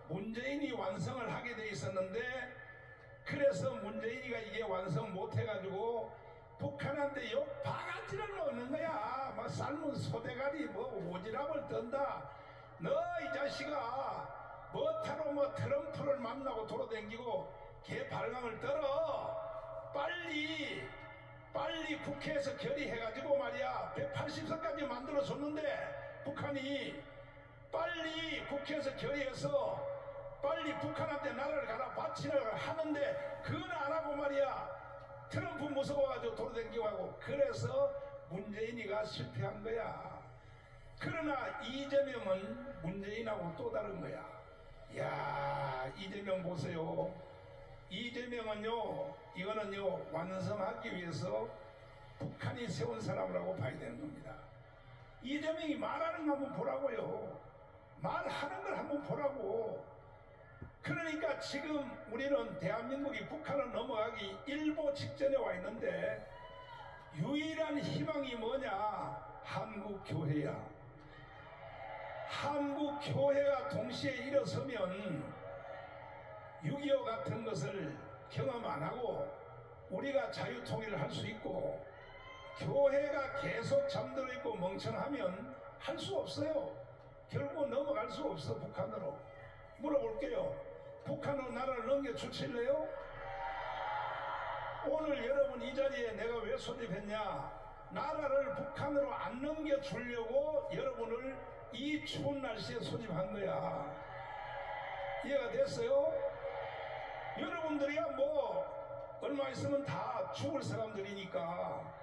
문재인이 완성을 하게 돼 있었는데, 그래서 문재인이가 이게 완성 못 해가지고 북한한테 욕 바가지를 넣는 거야. 막 삶은 소대가리 뭐 오지랖을 떤다. 너 이 자식아 뭐타로 뭐 트럼프를 만나고 돌아다니고 개 발광을 떨어. 빨리 국회에서 결의해가지고 말이야 180석까지 만들어줬는데, 북한이 빨리 국회에서 결의해서 빨리 북한한테 나라를 갖다 바치려고 하는데 그건 안 하고 말이야 트럼프 무서워가지고 돌아다니고 하고, 그래서 문재인이가 실패한 거야. 그러나 이재명은 문재인하고 또 다른 거야. 야, 이재명 보세요. 이재명은요, 이거는요 완성하기 위해서 북한이 세운 사람이라고 봐야 되는 겁니다. 이재명이 말하는 거 한번 보라고요. 말하는 걸 한번 보라고. 그러니까 지금 우리는 대한민국이 북한을 넘어가기 일보 직전에 와 있는데, 유일한 희망이 뭐냐? 한국교회야. 한국교회가 동시에 일어서면 6.25 같은 것을 경험 안 하고 우리가 자유통일을 할 수 있고, 교회가 계속 잠들어 있고 멍청하면 할 수 없어요. 결국 넘어갈 수 없어. 북한으로. 물어볼게요. 북한으로 나라를 넘겨주실래요? 오늘 여러분 이 자리에 내가 왜 소집했냐? 나라를 북한으로 안 넘겨주려고 여러분을 이 추운 날씨에 소집한 거야. 이해가 됐어요? 여러분들이야 뭐 얼마 있으면 다 죽을 사람들이니까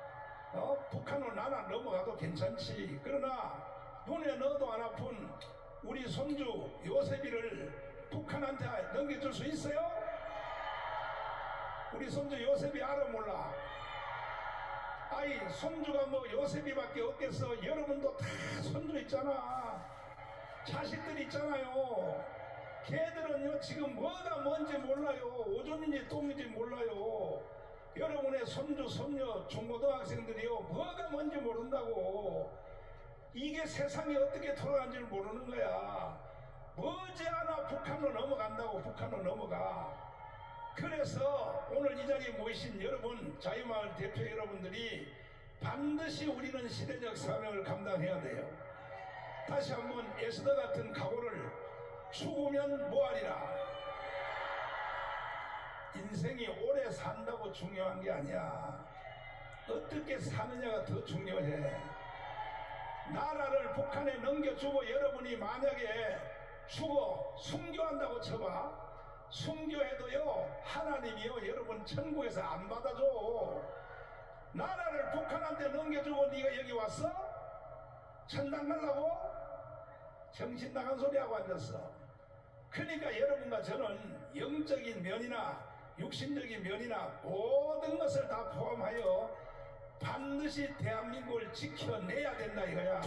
북한으로 나라 넘어가도 괜찮지. 그러나 눈에 넣어도 안 아픈 우리 손주 요셉이를 북한한테 넘겨줄 수 있어요? 우리 손주 요셉이 알아 몰라? 아이 손주가 뭐 요셉이밖에 없겠어. 여러분도 다 손주 있잖아. 자식들 있잖아요. 걔들은요 지금 뭐가 뭔지 몰라요. 오줌인지 똥인지 몰라요. 여러분의 손주 손녀 중고등학생들이요 뭐가 뭔지 모른다고. 이게 세상이 어떻게 돌아가는지를 모르는 거야. 머지않아 북한으로 넘어간다고. 북한으로 넘어가. 그래서 오늘 이 자리에 모이신 여러분, 자유마을 대표 여러분들이 반드시 우리는 시대적 사명을 감당해야 돼요. 다시 한번 에스더 같은 각오를. 죽으면 뭐하리라. 인생이 오래 산다고 중요한 게 아니야. 어떻게 사느냐가 더 중요해. 나라를 북한에 넘겨주고 여러분이 만약에 죽어 순교한다고 쳐봐. 순교해도요 하나님이요 여러분 천국에서 안 받아줘. 나라를 북한한테 넘겨주고 네가 여기 왔어? 천당 가려고? 정신 나간 소리하고 앉았어. 그러니까 여러분과 저는 영적인 면이나 육신적인 면이나 모든 것을 다 포함하여 반드시 대한민국을 지켜내야 된다 이거야.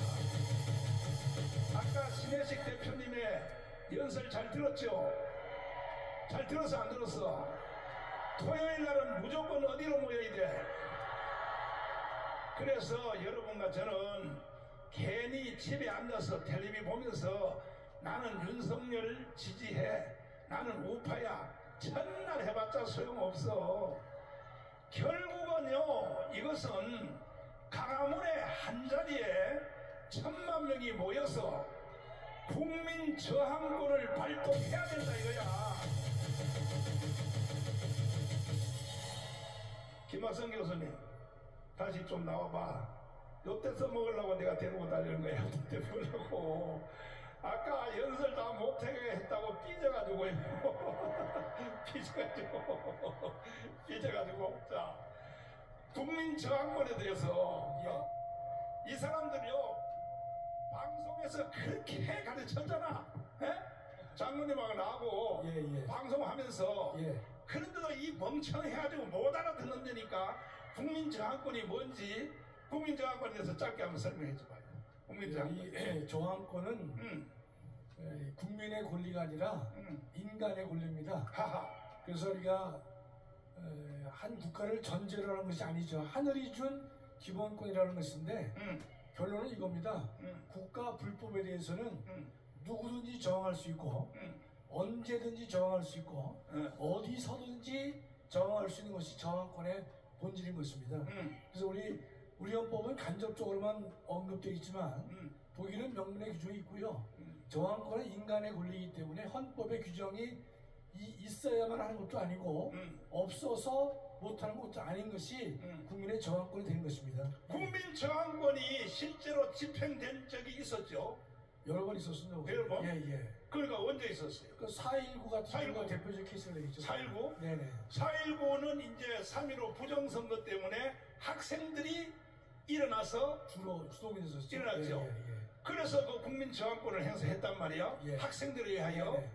아까 신혜식 대표님의 연설 잘 들었죠? 잘 들었어 안 들었어? 토요일 날은 무조건 어디로 모여야 돼? 그래서 여러분과 저는 괜히 집에 앉아서 텔레비 보면서 나는 윤석열 지지해, 나는 우파야, 첫날 해봤자 소용없어. 결국은요 이것은 강화문의 한자리에 1000만 명이 모여서 국민 저항권을 발동해야 된다 이거야. 김학성 교수님 다시 좀 나와봐. 요때 써먹으려고 내가 데리고 다니는 거야. 요때 보려고. 아까 연설 다 못하게 했다고 삐져가지고요. 삐져가지고. 자, 국민 저항권에 대해서 이 사람들이요 방송에서 그렇게 가르쳤잖아. 장로님하고 나하고 방송하면서. 그런데도 이 멍청해가지고 못 알아듣는다니까. 국민 저항권이 뭔지 국민 저항권에 대해서 짧게 한번 설명해 줘봐요. 국민 저항권. 이 저항권은 국민의 권리가 아니라 인간의 권리입니다. 그래서 우리가 한 국가를 전제로 하는 것이 아니죠. 하늘이 준 기본권이라는 것인데 결론은 이겁니다. 국가 불법에 대해서는 누구든지 저항할 수 있고 언제든지 저항할 수 있고 어디서든지 저항할 수 있는 것이 저항권의 본질인 것입니다. 그래서 우리 헌법은 간접적으로만 언급되어 있지만 독일은 명문의 규정이 있고요. 저항권은 인간의 권리이기 때문에 헌법의 규정이 있어야만 하는 것도 아니고 없어서 못하는 것도 아닌 것이 국민의 저항권이 되는 것입니다. 국민 저항권이 실제로 집행된 적이 있었죠. 여러 번 있었습니다. 여러 번? 예. 그러니까 언제 있었어요? 그 4.19 같은 4.19. 경우가 대표적 케이스가 되겠죠. 4.19? 네네. 4.19는 이제 3.15 부정선거 때문에 학생들이 일어나서 주동이 됐었죠. 일어났죠. 예. 그래서 그 국민 저항권을 행사했단 말이야. 예. 학생들에 의하여. 네네.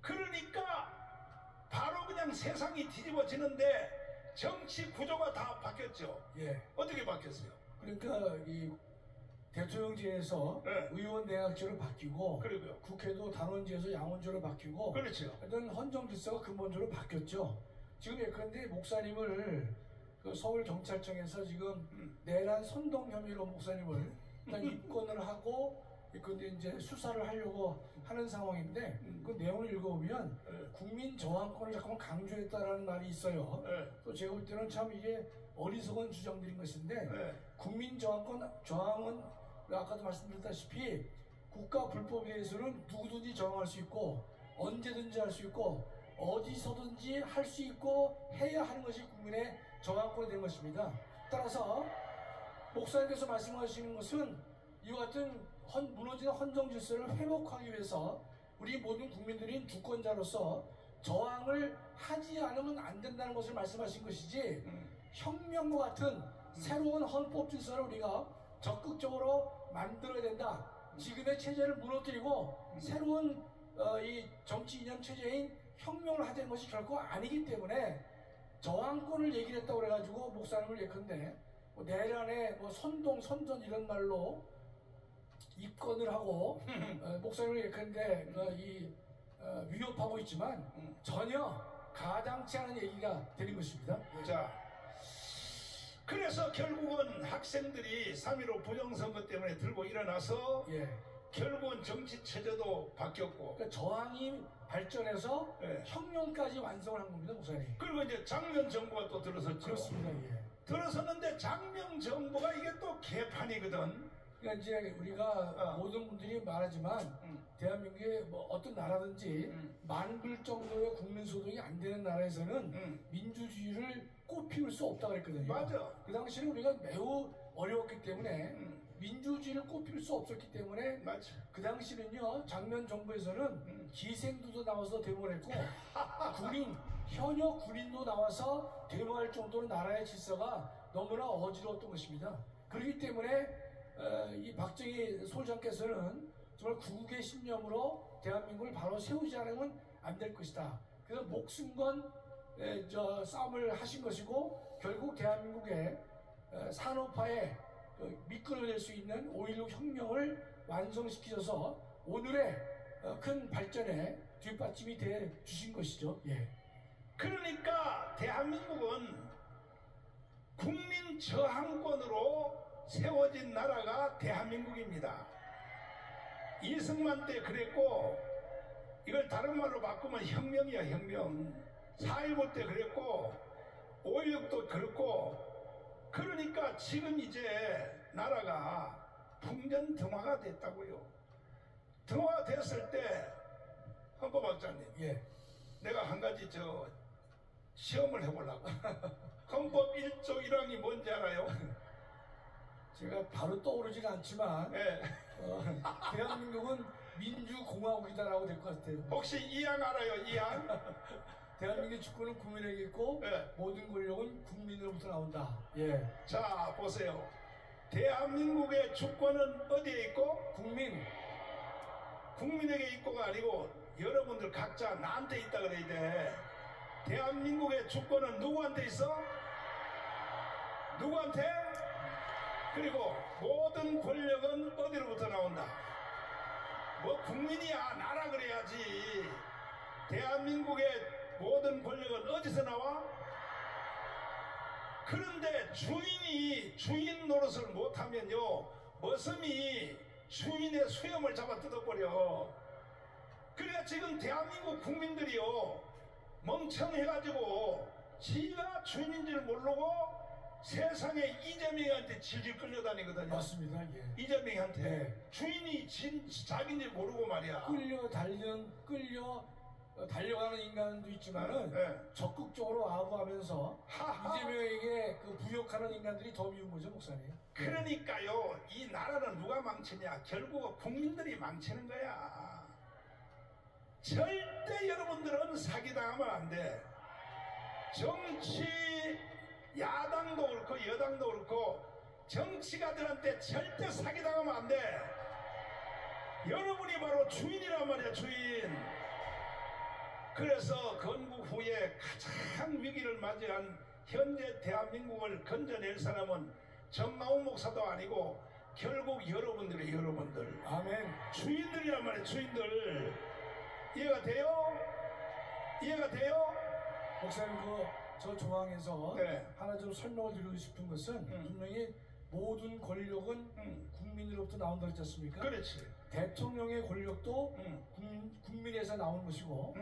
그러니까 바로 그냥 세상이 뒤집어지는데 정치 구조가 다 바뀌었죠. 예. 어떻게 바뀌었어요? 그러니까 이 대통령제에서 네. 의원 내각제로 바뀌고 그리고요. 국회도 단원제에서 양원제로 바뀌고 그렇죠. 하여튼 헌정 질서가 근본적으로 바뀌었죠. 지금 예컨대 목사님을 그 서울경찰청에서 지금 내란 선동 혐의로 목사님을 일단 입건을 하고 예컨대 이제 수사를 하려고 하는 상황인데 그 내용을 읽어보면 국민 저항권을 잠깐만 강조했다라는 말이 있어요. 또 제가 볼 때는 참 이게 어리석은 주장들인 것인데 국민 저항은 아까도 말씀드렸다시피 국가 불법에 대해서는 누구든지 저항할 수 있고 언제든지 할 수 있고 어디서든지 할 수 있고 해야 하는 것이 국민의 저항권이 된 것입니다. 따라서 목사님께서 말씀하시는 것은 이와 같은 무너진 헌정 질서를 회복하기 위해서 우리 모든 국민들인 주권자로서 저항을 하지 않으면 안 된다는 것을 말씀하신 것이지 혁명과 같은 새로운 헌법 질서를 우리가 적극적으로 만들어야 된다. 지금의 체제를 무너뜨리고 새로운 이 정치 이념 체제인 혁명을 하자는 것이 결코 아니기 때문에 저항권을 얘기를 했다고 그래가지고 목사님을 예컨대 내란에 선동, 선전 이런 말로 입건을 하고 목사님을 예컨대 위협하고 있지만 전혀 가당치 않은 얘기가 되는 것입니다. 자, 그래서 결국은 학생들이 3.15 부정선거 때문에 들고 일어나서 결국은 정치 체제도 바뀌었고 그러니까 저항이 발전해서 예. 혁명까지 완성을 한 겁니다, 목사님. 그리고 이제 장면 정부가 또 들어섰죠. 그렇습니다. 예. 들어섰는데 장면 정부가 이게 또 개판이거든. 그러니까 이제 우리가 모든 분들이 말하지만 대한민국의 어떤 나라든지 만불 정도의 국민소득이 안 되는 나라에서는 민주주의를 꽃피울 수 없다고 그랬거든요. 맞아. 그 당시에는 우리가 매우 어려웠기 때문에 민주주의를 꽃피울 수 없었기 때문에 맞아. 그 당시는요 장면 정부에서는 기생들도 나와서 데모를 했고 현역 군인도 나와서 데모할 정도로 나라의 질서가 너무나 어지러웠던 것입니다. 그렇기 때문에 이 박정희 소장께서는 정말 구국의 신념으로 대한민국을 바로 세우지 않으면 안 될 것이다. 그래서 목숨건 싸움을 하신 것이고 결국 대한민국의 산업화에 미끄러낼 수 있는 5.16 혁명을 완성시키셔서 오늘의 큰 발전에 뒷받침이 돼 주신 것이죠. 예. 그러니까 대한민국은 국민 저항권으로 세워진 나라가 대한민국입니다. 이승만 때 그랬고 이걸 다른 말로 바꾸면 혁명이야, 혁명. 4.19 때 그랬고 5.16도 그렇고 그러니까 지금 이제 나라가 풍전등화가 됐다고요. 등화가 됐을 때 헌법학자님, 내가 한 가지 시험을 해보려고. 헌법 1조 1항이 뭔지 알아요? 제가 바로 떠오르지는 않지만 대한민국은 민주공화국이다라고 될 것 같아요. 혹시 2항 알아요? 2항? 대한민국의 주권은 국민에게 있고 모든 권력은 국민으로부터 나온다. 자, 보세요. 대한민국의 주권은 어디에 있고? 국민에게 있고가 아니고 여러분들 각자 나한테 있다 그래야 돼. 대한민국의 주권은 누구한테 있어? 누구한테? 그리고 모든 권력은 어디로부터 나온다? 국민이야, 나라 그래야지. 대한민국의 모든 권력은 어디서 나와? 그런데 주인 노릇을 못하면요 머슴이 주인의 수염을 잡아 뜯어버려. 그러니까 지금 대한민국 국민들이요 멍청해가지고 지가 주인인지를 모르고 세상에 이재명한테 질질 끌려다니거든요. 맞습니다. 예. 이재명한테 네. 주인이 자기인지 모르고 말이야. 달려가는 인간도 있지만은 네. 적극적으로 아부하면서 하하. 이재명에게 그 부역하는 인간들이 더 미운 거죠, 목사님. 그러니까요, 이 나라는 누가 망치냐? 결국 국민들이 망치는 거야. 절대 여러분들은 사기당하면 안 돼. 정치, 야당도 그렇고 여당도 그렇고 정치가들한테 절대 사기당하면 안 돼. 여러분이 바로 주인이란 말이야, 주인. 그래서 건국 후에 가장 위기를 맞이한 현재 대한민국을 건져낼 사람은 정마훈 목사도 아니고 결국 여러분들이에요, 여러분들. 아멘. 주인들이란 말이에요, 주인들. 이해가 돼요? 이해가 돼요? 목사님 저 조항에서 네. 하나 좀 설명을 드리고 싶은 것은 분명히 모든 권력은 국민으로부터 나온다 그랬지 않습니까? 그렇지. 대통령의 권력도 국민에서 나오는 것이고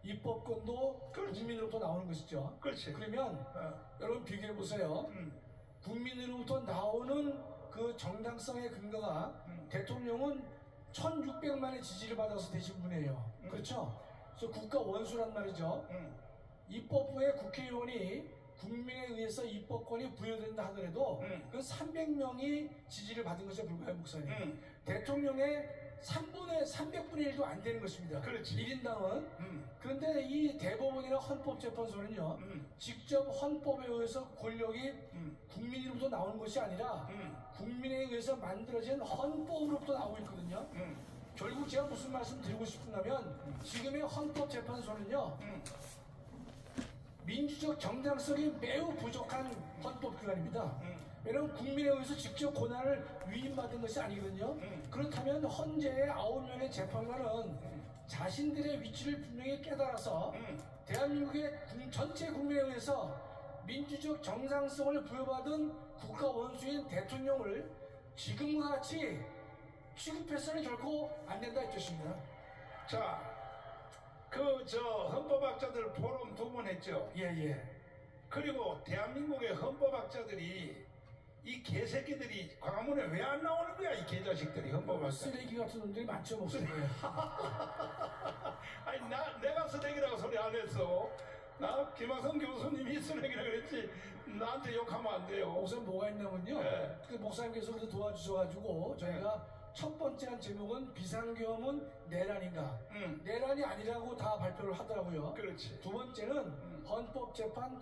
입법권도 그렇지. 국민으로부터 나오는 것이죠. 그렇지. 그러면 여러분 비교해 보세요. 국민으로부터 나오는 그 정당성의 근거가 대통령은 1600만의 지지를 받아서 되신 분이에요. 그렇죠? 그래서 국가 원수란 말이죠. 입법부의 국회의원이 국민에 의해서 입법권이 부여된다 하더라도 그 300명이 지지를 받은 것에 불과해요, 목사님. 대통령의 300분의 1도 안 되는 것입니다. 그렇지. 1인당은. 그런데 이 대법원이나 헌법재판소는요, 직접 헌법에 의해서 권력이 국민으로부터 나오는 것이 아니라 국민에 의해서 만들어진 헌법으로부터 나오고 있거든요. 결국 제가 무슨 말씀 드리고 싶은가면 지금의 헌법재판소는요, 민주적 정당성이 매우 부족한 헌법기관입니다. 왜냐하면 국민에 의해서 직접 권한을 위임받은 것이 아니거든요. 그렇다면 헌재의 9명의 재판관은 자신들의 위치를 분명히 깨달아서 대한민국의 전체 국민에 의해서 민주적 정상성을 부여받은 국가 원수인 대통령을 지금과 같이 취급해서는 결코 안 된다 이 뜻입니다. 자, 헌법학자들 포럼 2번 했죠. 예. 그리고 대한민국의 헌법학자들이 이 개새끼들이 광화문에 왜 안 나오는 거야, 이 개자식들이 헌법학자. 쓰레기 같은 놈들이 많죠, 목소리에. 아니, 내가 쓰레기라고 소리 안 했어. 나 김학성 교수님이 쓰레기라고 그랬지. 나한테 욕하면 안 돼요. 우선 뭐가 있냐면요. 네. 그 목사님께서 도와주셔가지고 저희가 첫 번째 한 제목은 비상계엄은 내란인가. 내란이 아니라고 다 발표를 하더라고요. 그렇지. 두 번째는 헌법재판,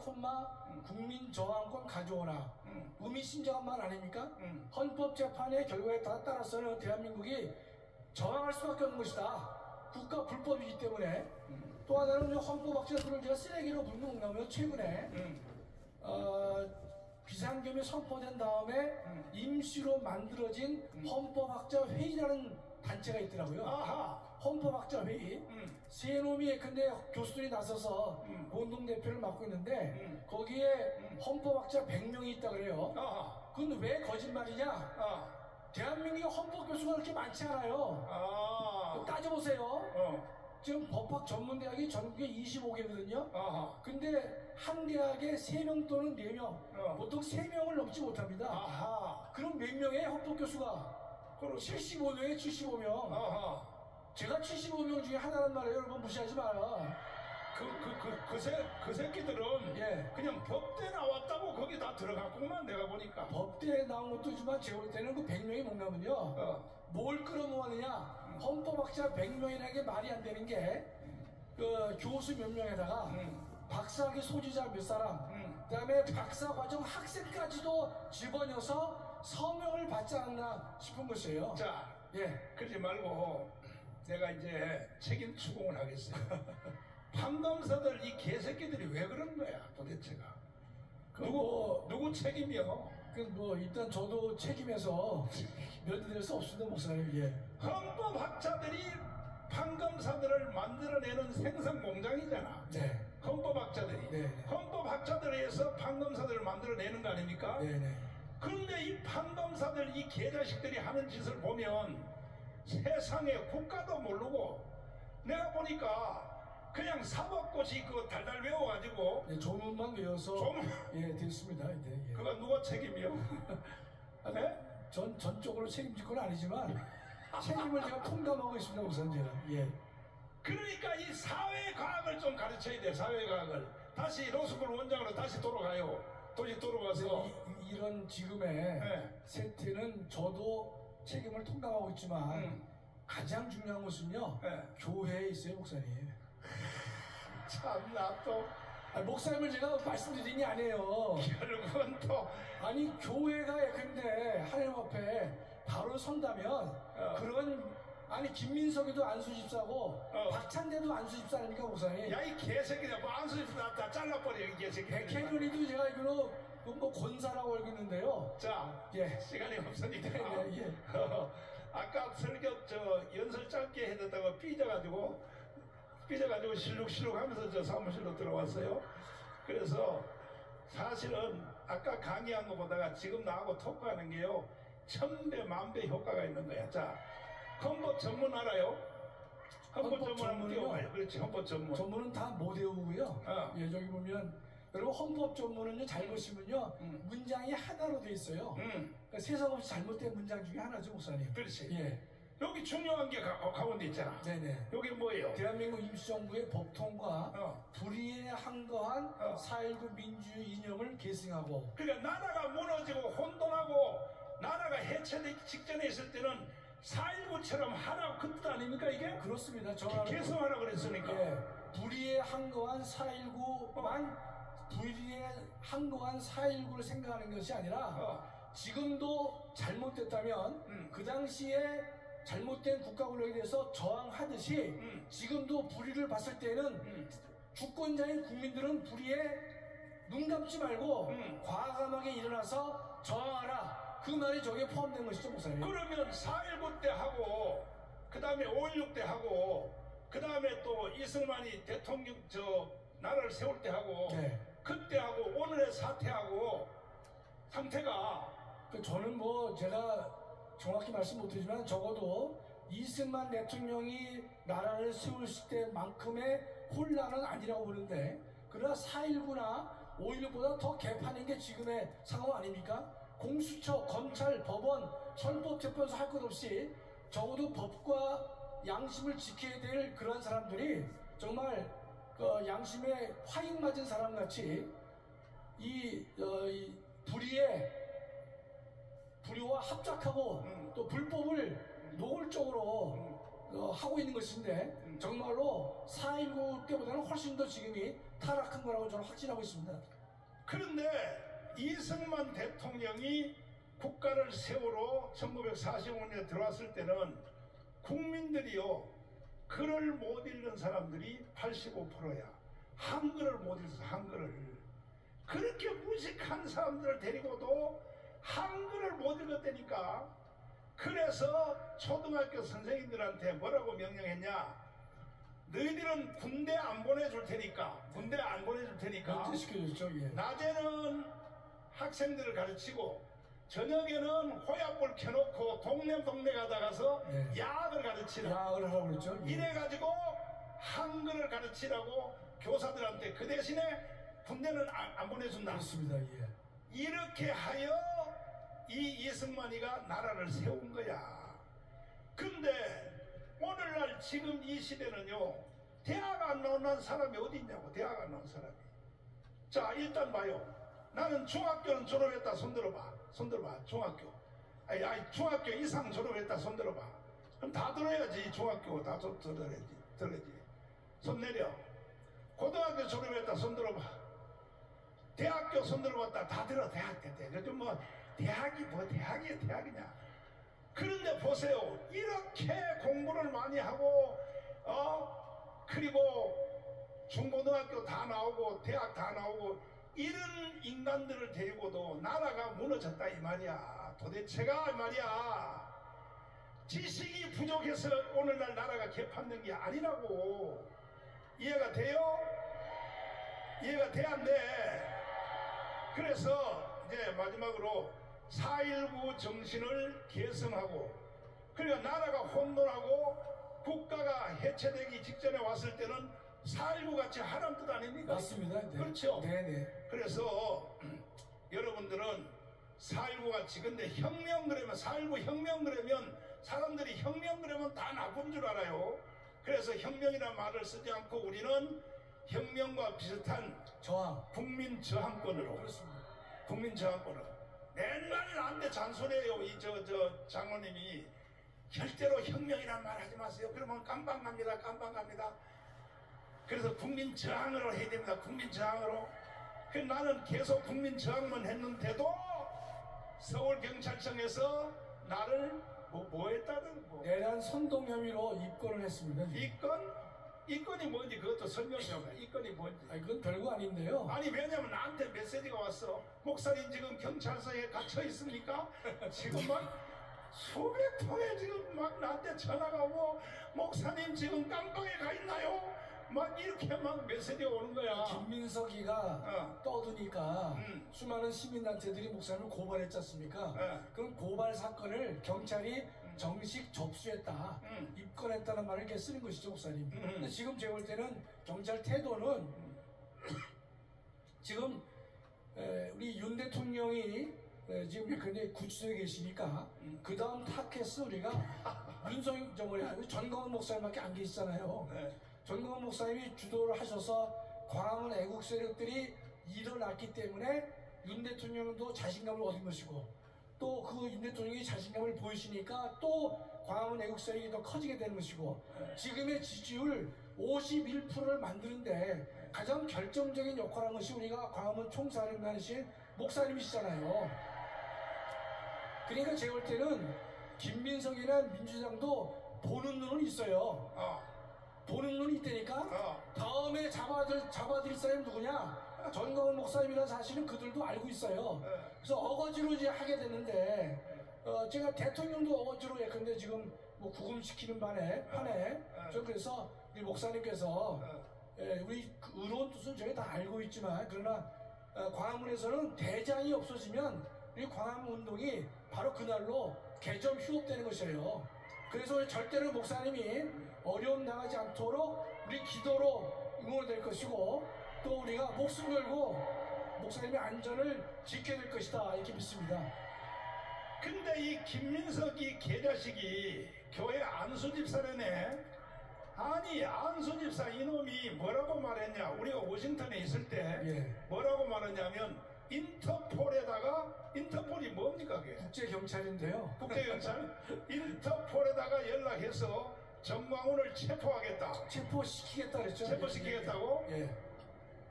국민저항권 가져오라. 의미심장한 말 아닙니까? 헌법재판의 결과에 따라서는 대한민국이 저항할 수밖에 없는 것이다. 국가 불법이기 때문에. 또 하나는 헌법학자들을 제가 쓰레기로 불문하면 최근에 비상계엄이 선포된 다음에 임시로 만들어진 헌법학자 회의라는 단체가 있더라고요. 아하. 헌법학자 회의. 세 놈이 예컨대 교수들이 나서서 공동대표를 맡고 있는데 거기에 헌법학자 100명이 있다 그래요. 아하. 그건 왜 거짓말이냐? 아. 대한민국의 헌법교수가 그렇게 많지 않아요. 아. 따져보세요. 지금 법학 전문대학이 전국에 25개거든요. 아하. 근데 한 대학에 3명 또는 4명, 보통 3명을 넘지 못합니다. 아하. 그럼 몇 명의 헌법교수가? 75명에 75명. 아하. 제가 75명 중에 하나란 말이에요. 여러분 무시하지 마라. 그 새끼들은 예. 그냥 법대 나왔다고 거기 다 들어갔구만, 내가 보니까. 법대에 나온 것도 있지만 제가 볼 때는 그 100명이 뭔가면요. 뭘 끌어모았느냐? 헌법학자 100명이라는 게 말이 안 되는 게 교수 몇 명에다가 박사학위 소지자 몇 사람, 그 다음에 박사과정 학생까지도 집어넣어서 서명을 받지 않았나 싶은 것이에요. 자, 예. 그러지 말고 내가 이제 책임 추궁을 하겠어요. 판검사들 이 개새끼들이 왜 그런 거야, 도대체가? 누구 책임이요? 일단 저도 책임에서 면제될 수 없습니다, 목사님. 예. 헌법학자들이 판검사들을 만들어내는 생산 공장이잖아. 네. 헌법학자들이. 네. 헌법학자들에 의해서 판검사들을 만들어내는 거 아닙니까? 네. 그런데 이 판검사들, 이 개자식들이 하는 짓을 보면 세상에 국가도 모르고 내가 보니까 그냥 사법고시 그거 달달 외워가지고 네, 조문만 외워서 예 됐습니다. 네, 예. 그거 누가 책임이요? 네? 전적으로 책임질 건 아니지만 책임을 제가 통감하고 있습니다, 우선 제가. 예. 그러니까 이 사회과학을 좀 가르쳐야 돼. 사회과학을 다시 로스쿨 원장으로 다시 돌아가요. 다시 돌아가서 이런 지금의 네. 세태는 저도 책임을 통감하고 있지만 가장 중요한 것은요 네. 교회에 있어요, 목사님. 참나 또 목사님을 제가 말씀드린 게 아니에요. 결국은 또 아니 교회가 예컨대 하나님 앞에 바로 선다면 그런 아니 김민석이도 안수집사고 박찬대도 안수집사니까 목사님. 야 이 개새끼들 뭐 안수집 다 잘라버려 이 개새끼. 백혜련이도 제가 알기로 뭐 권사라고 알고 있는데요. 자, 예. 시간이 없으니까 예. 아까 설교 연설 짧게 해줬다가 삐져가지고 실룩실룩 하면서 저 사무실로 들어왔어요. 그래서 사실은 아까 강의한 거 보다가 지금 나하고 토크하는 게요 1000배 만배 효과가 있는 거야. 자, 헌법 전문 알아요? 헌법 전문 한번 띄워봐요. 그렇지, 헌법 전문. 전문은 다 못 외우고요. 예, 저기 보면 여러분 헌법 전문은요 잘 보시면요 문장이 하나로 돼 있어요. 그러니까 세상 없이 잘못된 문장 중에 하나죠, 목사님. 그렇지. 예. 여기 중요한 게 가운데 있잖아. 네네. 여기 뭐예요? 대한민국 임시정부의 법통과 불의에 항거한 4.19 민주주의 이념을 계승하고. 그러니까 나라가 무너지고 혼돈하고 나라가 해체되기 직전에 있을 때는 4.19처럼 하라고 그 뜻 아닙니까 이게? 그렇습니다. 계승하라고 그랬으니까. 예. 불의에 항거한 4.19만 불의에 항거한 4.19를 생각하는 것이 아니라 지금도 잘못됐다면 그 당시에 잘못된 국가 권력에 대해서 저항하듯이 지금도 불의를 봤을 때는 주권자인 국민들은 불의에 눈 감지 말고 과감하게 일어나서 저항하라. 그 말이 저기에 포함된 것이죠, 목사님. 그러면 4.19 때 하고 그 다음에 5.16 때 하고 그 다음에 또 이승만이 대통령 나라를 세울 때 하고 네. 그때 하고 오늘의 사태하고 상태가 저는 뭐 제가 정확히 말씀 못드리지만 적어도 이승만 대통령이 나라를 세우실 때만큼의 혼란은 아니라고 보는데 그러나 4.19나 5.16보다 더 개판인 게 지금의 상황 아닙니까? 공수처, 검찰, 법원, 헌법재판소 할 것 없이 적어도 법과 양심을 지켜야 될 그런 사람들이 정말 양심에 화인 맞은 사람같이 이 불의와 합작하고 또 불법을 노골적으로 하고 있는 것인데 정말로 4.19 때보다는 훨씬 더 지금이 타락한 거라고 저는 확신하고 있습니다. 그런데 이승만 대통령이 국가를 세우러 1945년에 들어왔을 때는 국민들이요 글을 못 읽는 사람들이 85%야. 한글을 못 읽어서 한글을 그렇게 무식한 사람들을 데리고도 한글을 못 읽었다니까. 그래서 초등학교 선생님들한테 뭐라고 명령했냐? 너희들은 군대 안 보내줄 테니까 시켜줬죠. 예. 낮에는 학생들을 가르치고 저녁에는 호야불 켜놓고 동네 가다가서 네. 야학을 가르치라. 야학을 하라고 그랬죠. 예. 이래가지고 한글을 가르치라고 교사들한테 그 대신에 군대는 안 보내준다. 그렇습니다. 예. 이렇게 하여 이 이승만이가 나라를 세운 거야. 근데 오늘날 지금 이 시대는요 대학 안 나온 사람이 어디 있냐고. 대학 안 나온 사람이. 자 일단 봐요. 나는 중학교는 졸업했다. 손들어봐. 중학교. 아니 중학교 이상 졸업했다. 손들어봐. 그럼 다 들어야지. 중학교 다 들어야지. 손 내려. 고등학교 졸업했다. 손들어봐. 대학교 손들어봤다. 다 들어. 대학 때. 요즘 뭐 대학이 대학이냐. 그런데 보세요. 이렇게 공부를 많이 하고 그리고 중고등학교 다 나오고 대학 다 나오고 이런 인간들을 데리고도 나라가 무너졌다 이 말이야. 도대체가 이 말이야. 지식이 부족해서 오늘날 나라가 개판된 게 아니라고. 이해가 돼요? 이해가 돼 안 돼? 그래서 이제 마지막으로 4.19 정신을 계승하고 그러니까 나라가 혼돈하고 국가가 해체되기 직전에 왔을 때는 4.19 같이 하란 뜻 아닙니까? 맞습니다. 네. 그렇죠. 네네. 그래서 여러분들은 4.19 같이, 근데 혁명 그러면 4.19 혁명 그러면 사람들이 혁명 그러면 다 나쁜 줄 알아요. 그래서 혁명이라는 말을 쓰지 않고 우리는 혁명과 비슷한 저항. 국민 저항권으로, 그렇습니다. 국민 저항권으로 맨날 나한테 잔소리해요. 이 장로님이 절대로 혁명이란 말 하지 마세요. 그러면 깜빵 갑니다. 깜빵 갑니다. 그래서 국민 저항으로 해야 됩니다. 국민 저항으로. 그 나는 계속 국민 저항만 했는데도 서울경찰청에서 나를 뭐 했다는 뭐. 내란 선동 혐의로 입건을 했습니다. 이건이 뭔지 그것도 설명 좀 해. 이건이 뭔지. 아니, 그건 별거 아닌데요. 아니 왜냐면 나한테 메시지가 왔어. 목사님 지금 경찰서에 갇혀 있습니까? 지금 막 수백 통에 지금 막 나한테 전화가 오고 목사님 지금 깜빵에 가 있나요? 막 이렇게 막 메시지가 오는 거야. 김민석이가 떠드니까 수많은 시민단체들이 목사님을 고발했지 않습니까? 그럼 고발 사건을 경찰이 정식 접수했다, 입건했다는 말을 이렇게 쓰는 것이죠, 목사님. 근데 지금 제가 볼 때는 경찰 태도는 지금 우리 윤 대통령이 지금 근데 구치소에 계시니까 그 다음 타켓은 우리가 전광훈 목사님밖에 안 계시잖아요. 전광훈 목사님이 주도를 하셔서 광화문 애국 세력들이 일어났기 때문에 윤 대통령도 자신감을 얻은 것이고, 또 그 윤 대통령이 자신감을 보이시니까 또 광화문 애국 세력이 더 커지게 되는 것이고, 지금의 지지율 51%를 만드는데 가장 결정적인 역할을 한 것이 우리가 광화문 총사령관이신 목사님이시잖아요. 그러니까 제가 볼 때는 김민석이나 민주당도 보는 눈은 있어요. 보는 눈이 있다니까. 다음에 잡아들일 사람이 누구냐? 전광훈 목사님이라는 사실은 그들도 알고 있어요. 그래서 어거지로 이제 하게 되는데, 제가 대통령도 어거지로 예컨대 지금 뭐 구금시키는 판에 저 그래서 우리 목사님께서 우리 의로운 뜻은 저희 다 알고 있지만, 그러나 광화문에서는 대장이 없어지면 우리 광화문 운동이 바로 그날로 개점 휴업되는 것이에요. 그래서 절대로 목사님이 어려움 당하지 않도록 우리 기도로 응원될 것이고, 또 우리가 목숨 걸고 목사님의 안전을 지켜야 될 것이다, 이렇게 믿습니다. 근데 이 김민석이 개자식이 교회 안수 집사라네. 아니 안수 집사 이놈이 뭐라고 말했냐? 우리가 워싱턴에 있을 때 뭐라고 말했냐면, 인터폴에다가, 인터폴이 뭡니까 그게? 국제경찰인데요. 국제경찰? 인터폴에다가 연락해서 전광훈을 체포하겠다. 체포시키겠다 그랬죠. 체포시키겠다고? 예.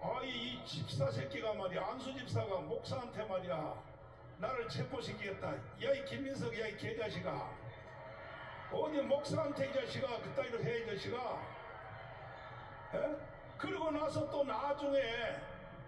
아이 이 집사 새끼가 말이야, 안수 집사가 목사한테 말이야, 나를 체포시키겠다. 야 이 김민석, 야 이 개자식아, 어디 목사한테 이 자식아 그따위로 해, 이 자식아. 에? 그리고 나서 또 나중에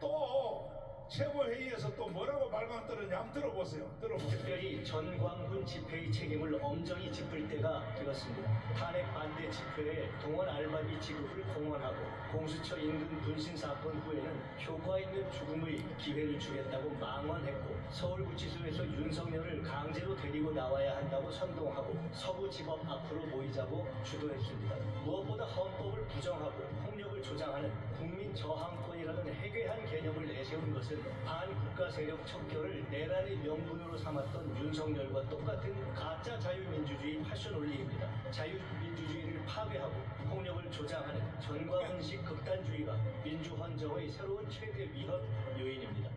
또 최고회의에서 또 뭐라고 발광 떨었냐, 한번 들어보세요. 특별히 전광훈 집회의 책임을 엄정히 짚을 때가 되었습니다. 탄핵 반대 집회에 동원 알바비 지급을 공언하고 공수처 인근 분신 사건 후에는 효과 있는 죽음의 기회를 주겠다고 망언했고, 서울구치소에서 윤석열을 강제로 데리고 나와야 한다고 선동하고 서부지법 앞으로 모이자고 주도했습니다. 무엇보다 헌법을 부정하고 폭력을 조장하는 국민 저항권이라는 해괴한 개념을 내세운 것은 반국가 세력 척결을 내란의 명분으로 삼았던 윤석열과 똑같은 가짜 자유민주주의 패션 논리입니다. 자유민주주의를 파괴하고 폭력을 조장하는 전광훈식 극단주의가 민주헌정의 새로운 최대 위협 요인입니다.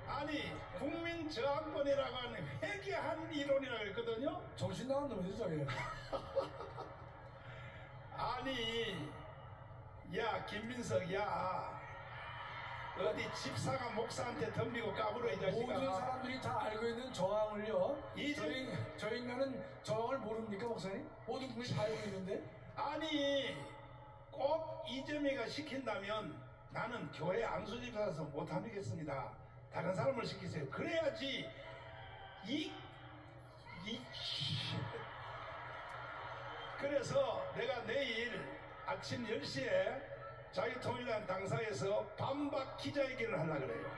아니 국민 저항권이라고 하는 회개한 이론이라고 했거든요. 정신 나간 놈이죠, 저게. 아니 야 김민석, 야 어디 집사가 목사한테 덤비고 까불어 이 자식아. 모든 사람들이 다 알고 있는 저항을요. 이제 저희 인간은 저항을 모릅니까, 목사님? 모든 국민이 다 알고 있는데. 아니 꼭 이재명이가 시킨다면 나는 교회 안수집사에서 못하겠습니다. 다른 사람을 시키세요. 그래야지 그래서 내가 내일 아침 10시에 자유통일당 당사에서 반박 기자회견을 하려고 그래요.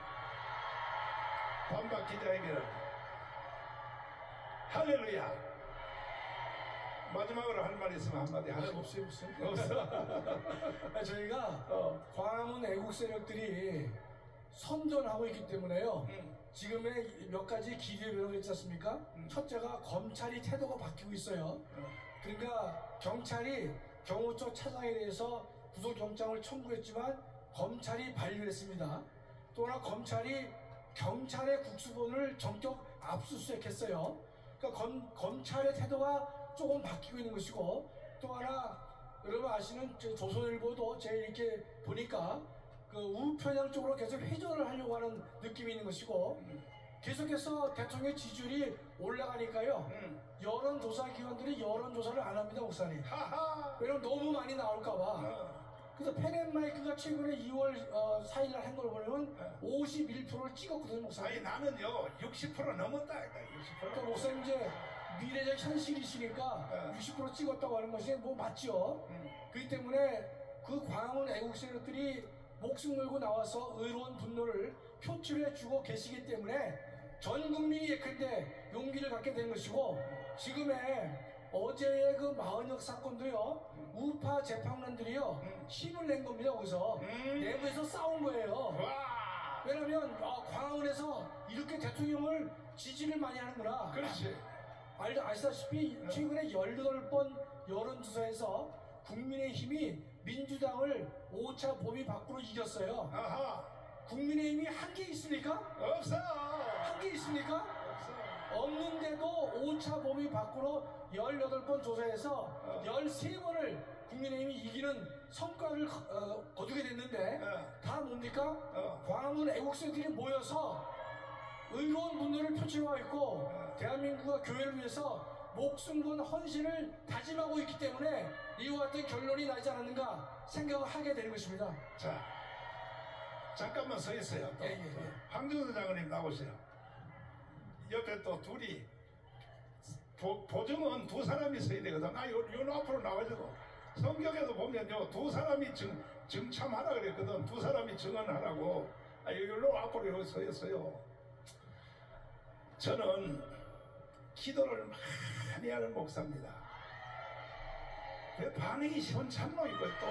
반박 기자회견을. 할렐루야. 마지막으로 할 말 있으면 한마디 하시고. 없어요. 없어. 저희가 어. 광화문 애국 세력들이 선전하고 있기 때문에요. 지금의 몇 가지 기류별로 있지 않습니까? 첫째가 검찰이 태도가 바뀌고 있어요. 그러니까 경찰이 경호처 차장에 대해서 구속영장을 청구했지만 검찰이 반려했습니다. 또 하나 검찰이 경찰의 국수본을 전격 압수수색했어요. 그러니까 검찰의 태도가 조금 바뀌고 있는 것이고, 또 하나 여러분 아시는 조선일보도 제 이렇게 보니까 그 우편향 쪽으로 계속 회전을 하려고 하는 느낌이 있는 것이고, 계속해서 대통령 지지율이 올라가니까요. 여론조사 기관들이 여론조사를 안 합니다, 목사님. 하하. 왜냐면 너무 많이 나올까봐. 그래서 펜앤마이크가 최근에 2월 4일 날 한 걸 보면 51%를 찍었거든요, 목사님. 아니 나는요 60% 넘었다. 60%. 그러니까 목사님 이제 미래적 현실이시니까 60% 찍었다고 하는 것이 뭐 맞죠. 그렇기 때문에 그 광화문 애국 세력들이 목숨 걸고 나와서 의로운 분노를 표출해주고 계시기 때문에 전 국민이 예컨대 용기를 갖게 된 것이고, 지금의 어제의 그 마흔역 사건도요, 우파 재판관들이요 힘을 낸 겁니다. 거기서 내부에서 싸운 거예요. 와. 왜냐면 광화문에서 이렇게 대통령을 지지를 많이 하는구나. 그렇지. 아시다시피 최근에 18번 여론조사에서 국민의힘이 민주당을 5차 범위 밖으로 이겼어요. 아하. 국민의힘이 한 게 있습니까? 없어. 한 게 있습니까? 없어. 없는데도 5차 범위 밖으로 18번 조사해서 13번을 국민의힘이 이기는 성과를 거두게 됐는데, 다 뭡니까? 광화문 애국생들이 모여서 의로운 분노를 표출하고 있고, 대한민국과 교회를 위해서 목숨 건 헌신을 다짐하고 있기 때문에 이와 같은 결론이 나지 않았는가 생각을 하게 되는 것입니다. 자, 잠깐만 서 있어요. 또. 예. 황준수 장관님 나오세요. 옆에 또 둘이 보증은 두 사람이 서야 되거든. 요 앞으로 나와줘도 성경에도 보면요 두 사람이 증참하라 그랬거든. 두 사람이 증언하라고. 요로 앞으로 여기 서 있어요. 저는 기도를 많이 하는 목사입니다. 왜 반응이 시원찮노 이것도.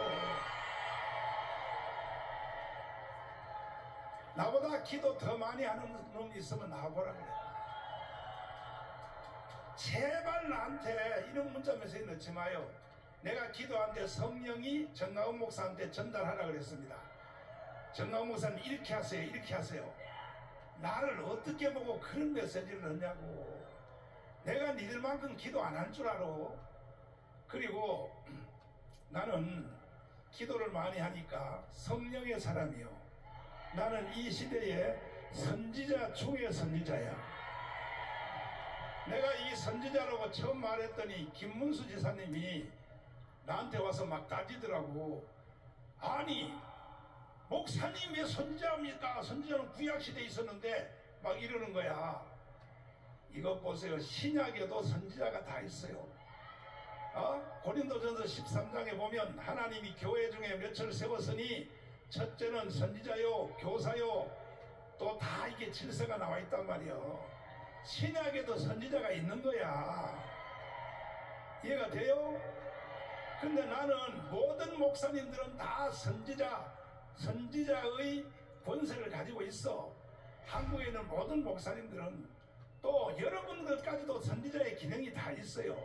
나보다 기도 더 많이 하는 놈이 있으면 나와보라 그래. 제발 나한테 이런 문자 메시지 넣지 마요. 내가 기도한테 성령이 정가은 목사한테 전달하라 그랬습니다. 정가은 목사님 이렇게 하세요, 이렇게 하세요. 나를 어떻게 보고 그런 메시지를 넣냐고. 내가 니들만큼 기도 안 할 줄 알아. 그리고 나는 기도를 많이 하니까 성령의 사람이요. 나는 이 시대의 선지자 중의 선지자야. 내가 이 선지자라고 처음 말했더니 김문수 지사님이 나한테 와서 막 따지더라고. 아니 목사님 왜 선지자입니까? 선지자는 구약시대에 있었는데 막 이러는 거야. 이것 보세요. 신약에도 선지자가 다 있어요. 고린도전서 13장에 보면 하나님이 교회 중에 몇을 세웠으니 첫째는 선지자요, 교사요, 또 다 이게 질서가 나와 있단 말이요. 신약에도 선지자가 있는 거야. 이해가 돼요? 근데 나는 모든 목사님들은 다 선지자의 권세를 가지고 있어. 한국에 있는 모든 목사님들은 또 여러분들까지도 선지자의 기능이 다 있어요.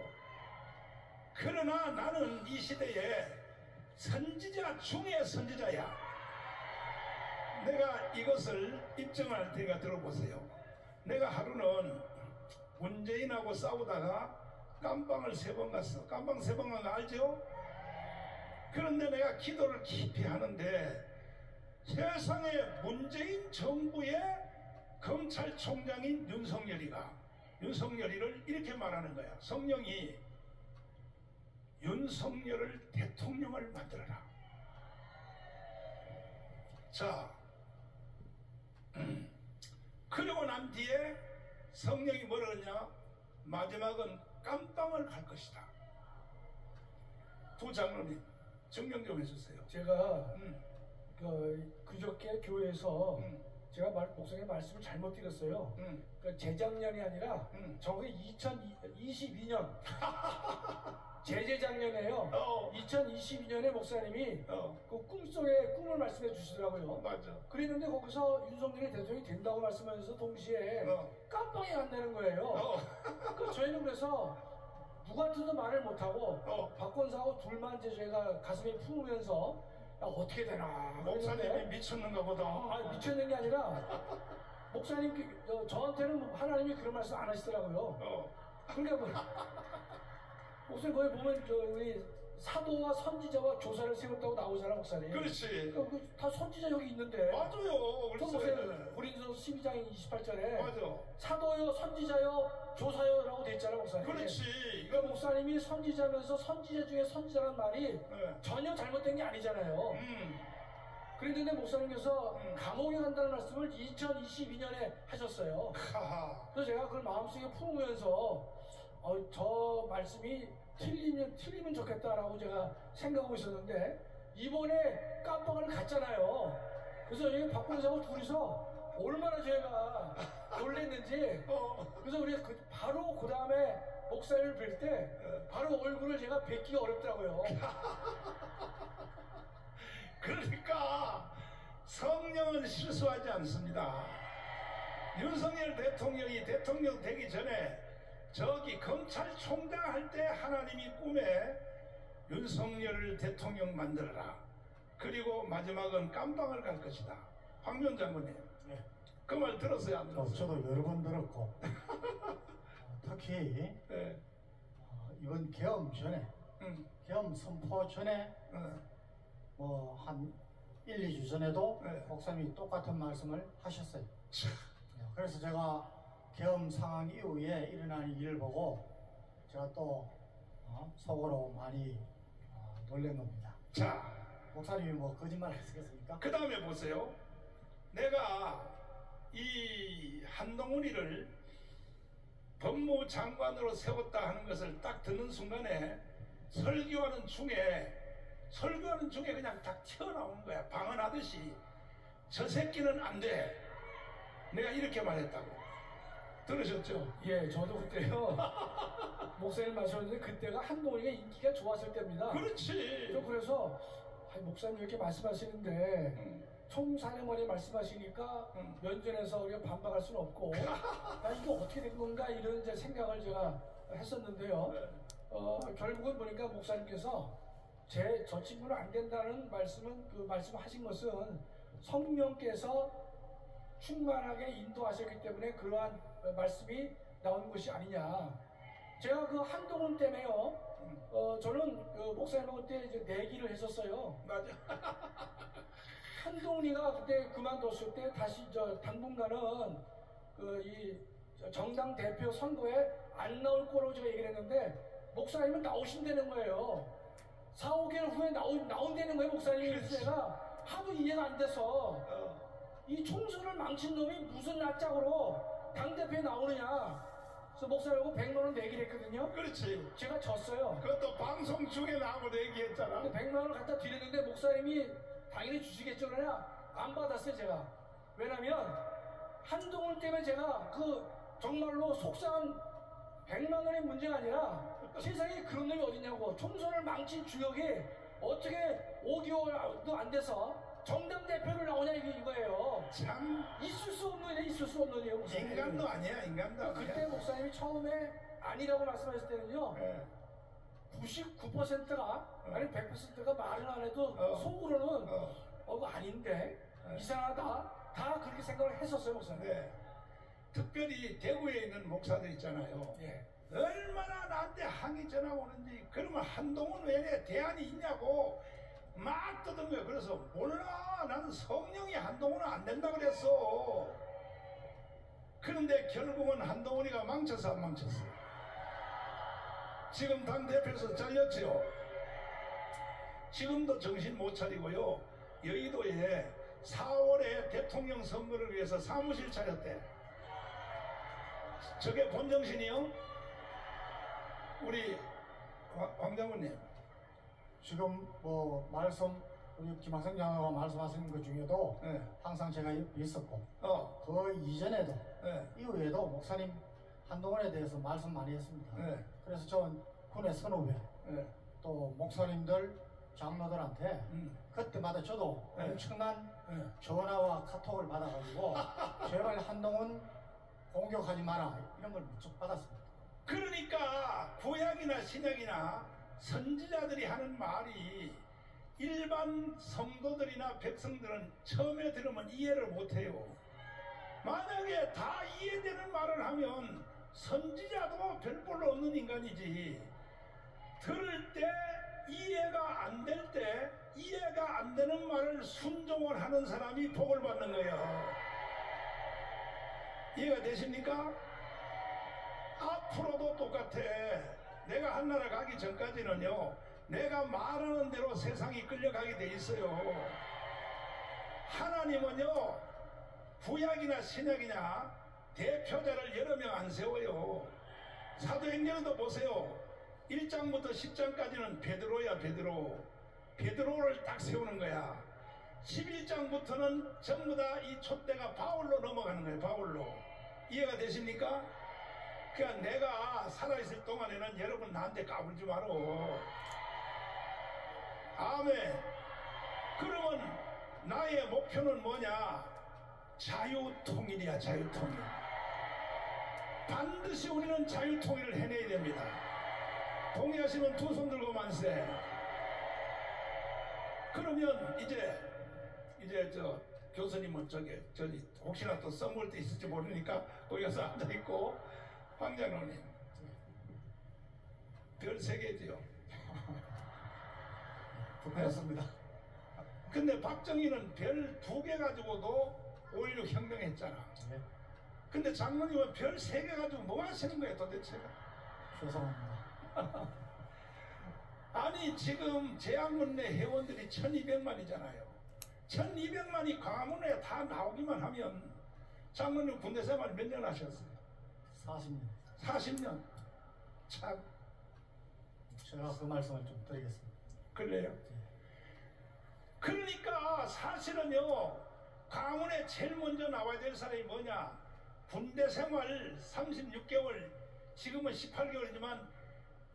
그러나 나는 이 시대에 선지자 중에 선지자야. 내가 이것을 입증할 테니까 들어보세요. 내가 하루는 문재인하고 싸우다가 깜방을 3번 갔어. 깜방 3번 간 거 알죠? 그런데 내가 기도를 깊이 하는데 세상에 문재인 정부의 검찰총장인 윤석열이를 이렇게 말하는 거야. 성령이 윤석열을 대통령을 만들어라. 자, 그리고 난 뒤에 성령이 뭐라 그러냐? 마지막은 깜빵을 갈 것이다. 두 장로님 증명 좀 해주세요. 제가 그저께 교회에서 제가 목사님 말씀을 잘못 드렸어요. 재작년이 아니라 정확히 2022년 재작년에요. 2022년에 목사님이 그 꿈속에 꿈을 말씀해 주시더라고요. 맞아. 그랬는데 거기서 윤석열이 대통령이 된다고 말씀하면서 동시에 깜빵이 간다는 거예요. 그 저희는 그래서 누구한테도 말을 못하고 박권사하고 둘만 이제 저희가 가슴에 품으면서 야, 어떻게 되나. 목사님이 미쳤는가 보다. 미쳤는 게 아니라 목사님 저한테는 하나님이 그런 말씀 안 하시더라고요. 그러니까 뭐, 목사님 거기 보면 우리 사도와 선지자와 조사를 세웠다고 나오잖아 목사님. 그렇지. 다 선지자 여기 있는데. 맞아요. 목사님 고린도서 12장 28절에 맞아. 사도요 선지자요 조사요라고 돼 있잖아 목사님. 그렇지. 그러니까 목사님이 선지자면서 선지자 중에 선지자란 말이 전혀 잘못된 게 아니잖아요. 그랬는데 목사님께서 감옥에 간다는 말씀을 2022년에 하셨어요. 그래서 제가 그걸 마음속에 품으면서 저 말씀이 틀리면 좋겠다라고 제가 생각하고 있었는데 이번에 깜빵을 갔잖아요. 그래서 여기 박권사하고 둘이서 얼마나 저희가 놀랬는지 그래서 우리 바로 그 다음에 목사님을 뵐 때 바로 얼굴을 제가 뵙기가 어렵더라고요. 그러니까 성령은 실수하지 않습니다. 윤석열 대통령이 대통령 되기 전에 저기 검찰총장 할 때 하나님이 꿈에 윤석열을 대통령 만들어라. 그리고 마지막은 깜빵을 갈 것이다. 황교안 장군님. 네. 그 말 들었어요? 안 들었어요? 저도 여러 번 들었고 특히 네. 이번 계엄 전에 계엄 선포 전에 뭐 한 1, 2주 전에도 목사님이 똑같은 말씀을 하셨어요. 그래서 제가 계엄 상황 이후에 일어나는 일을 보고 제가 또 속으로 많이 놀란 겁니다. 자, 목사님이 뭐 거짓말 하시겠습니까? 그 다음에 보세요. 내가 이 한동훈이를 법무장관으로 세웠다 하는 것을 딱 듣는 순간에 설교하는 중에 그냥 딱 튀어나오는 거야. 방언하듯이. 저 새끼는 안 돼. 내가 이렇게 말했다고. 들으셨죠? 예, 저도 그때요. 목사님 말씀하셨는데 그때가 한동훈이가 인기가 좋았을 때입니다. 그렇지. 그래서 목사님 이렇게 말씀하시는데 총사령관이 말씀하시니까 면전에서 우리가 반박할 수는 없고 나 이거 어떻게 된 건가 이런 이제 생각을 제가 했었는데요. 결국은 보니까 목사님께서 저 친구는 안 된다는 말씀하신 것은 성령께서 충만하게 인도하셨기 때문에 그러한 말씀이 나온 것이 아니냐. 제가 그 한동훈 때문에요. 저는 그 목사님하고 그때 이제 내기를 했었어요. 맞아. 한동훈이가 그때 그만뒀을 때 다시 당분간은 이 정당 대표 선거에 안 나올 거라고 제가 얘기를 했는데 목사님은 나오신다는 거예요. 4, 5개월 후에 나온다는 거예요, 목사님이. 그래서 제가 하도 이해가 안 돼서 이 총선을 망친 놈이 무슨 낯짝으로 당대표에 나오느냐. 그래서 목사님하고 100만 원 내기를 했거든요. 그렇지. 제가 졌어요. 그것도 방송 중에 나하고 얘기했잖아. 근데 100만 원을 갖다 드렸는데 목사님이 당연히 주시겠죠. 그러냐 안 받았어요 제가. 왜냐면 한동훈 때문에 제가 정말로 속상한 100만 원의 문제가 아니라 세상에 그런 놈이 어딨냐고. 총선을 망친 주역이 어떻게 5개월도 안 돼서 정당 대표를 나오냐 이거예요. 참 있을 수 없는 일이 있을 수 없는 일이에요. 목사님. 인간도 아니야. 인간도 아니야. 그때 목사님이 처음에 아니라고 말씀하실 때는요. 99%가 아니 100%가 말을 안 해도 속으로는 그거 아닌데 이상하다 다 그렇게 생각을 했었어요 목사님. 네. 특별히 대구에 있는 목사들 있잖아요. 예. 얼마나 나한테 항의 전화 오는지. 그러면 한동훈 외에 대안이 있냐고 막 떠든 거야. 그래서 몰라. 나는 성령이 한동훈은 안 된다 그랬어. 그런데 결국은 한동훈이가 망쳐서 안 망쳤어. 지금 당대표에서 잘렸지요. 지금도 정신 못 차리고요. 여의도에 4월에 대통령 선거를 위해서 사무실 차렸대. 저게 본정신이요? 우리 황 장군님. 지금 뭐 우리 김학성 장관가 말씀하시는 것 중에도 항상 제가 있었고 그 이전에도 이후에도 목사님 한동훈에 대해서 말씀 많이 했습니다. 그래서 저는 군의 선후배 네. 또 목사님들, 장로들한테 그때마다 저도 엄청난 전화와 카톡을 받아가지고 제발 한동훈 공격하지 마라 이런 걸 무척 받았습니다. 그러니까 구약이나 신약이나 선지자들이 하는 말이 일반 성도들이나 백성들은 처음에 들으면 이해를 못해요. 만약에 다 이해되는 말을 하면 선지자도 별볼로 없는 인간이지. 들을 때 이해가 안 될 때 이해가 안 되는 말을 순종을 하는 사람이 복을 받는 거예요. 이해가 되십니까? 앞으로도 똑같아. 내가 한나라 가기 전까지는요, 내가 말하는 대로 세상이 끌려가게 돼 있어요. 하나님은요, 구약이나 신약이냐 대표자를 여러 명 안 세워요. 사도행전도 보세요. 1장부터 10장까지는 베드로야, 베드로. 베드로를 딱 세우는 거야. 11장부터는 전부 다 이 촛대가 바울로 넘어가는 거예요. 바울로. 이해가 되십니까? 그러니까 내가 살아있을 동안에는 여러분 나한테 까불지 마라. 아멘. 그러면 나의 목표는 뭐냐? 자유통일이야. 자유통일. 반드시 우리는 자유통일을 해내야 됩니다. 동의하시면 두 손 들고 만세. 그러면 이제 저 교수님은 저기 혹시나 또 써먹을 때 있을지 모르니까 거기 가서 앉아있고, 황장로님 별 3개지요. 부끄럽습니다. 근데 박정희는 별 2개 가지고도 5.16 혁명했잖아. 네. 근데 장로님은 별 3개 가지고 뭐 하시는 거예요 도대체? 죄송합니다. 아니 지금 제안문내 회원들이 1200만이잖아요. 1200만이 광화문에 다 나오기만 하면 장로님 군대 생활 몇 년 하셨어요? 40년. 40년. 참. 제가 그 말씀을 좀 드리겠습니다. 그래요? 그러니까 사실은요, 광화문에 제일 먼저 나와야 될 사람이 뭐냐? 군대 생활 36개월, 지금은 18개월이지만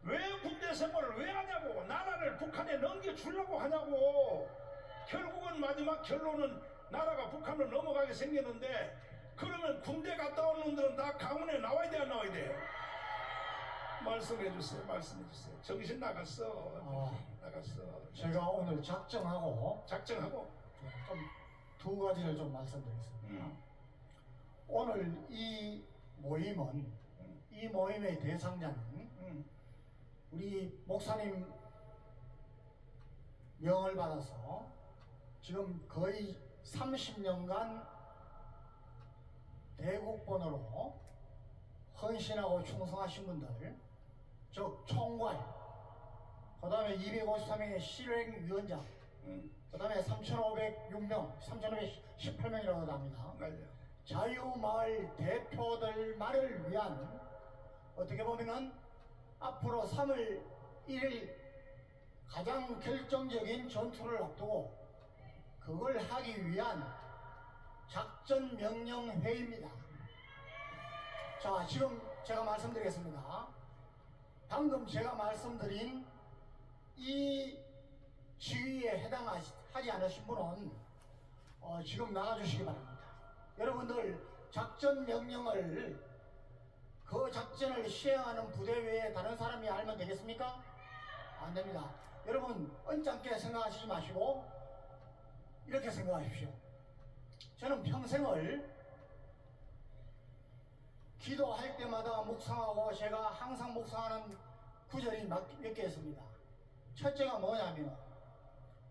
왜 군대 생활을 왜 하냐고, 나라를 북한에 넘겨주려고 하냐고. 결국은 마지막 결론은 나라가 북한으로 넘어가게 생겼는데, 그러면 군대 갔다 온 놈들은 다 강원에 나와야 돼, 안 나와야 돼요? 말씀해 주세요. 말씀해 주세요. 정신 나갔어. 나갔어. 제가 오늘 작정하고 좀 두 가지를 좀 말씀드리겠습니다. 오늘 이 모임은 이 모임의 대상자는 우리 목사님 명을 받아서 지금 거의 30년간 대국본으로 헌신하고 충성하신 분들, 즉 총괄, 그 다음에 253명의 실행위원장, 그 다음에 3,506명, 3,518명이라고 합니다. 자유마을 대표들만을 위한, 어떻게 보면은 앞으로 3월 1일 가장 결정적인 전투를 앞두고 그걸 하기 위한 작전명령회의입니다. 자, 지금 제가 말씀드리겠습니다. 방금 제가 말씀드린 이 지위에 해당하지 않으신 분은 지금 나가주시기 바랍니다. 여러분들 작전명령을, 그 작전을 시행하는 부대 외에 다른 사람이 알면 되겠습니까? 안 됩니다. 여러분 언짢게 생각하시지 마시고 이렇게 생각하십시오. 저는 평생을 기도할 때마다 묵상하고 제가 항상 묵상하는 구절이 몇 개 있습니다. 첫째가 뭐냐면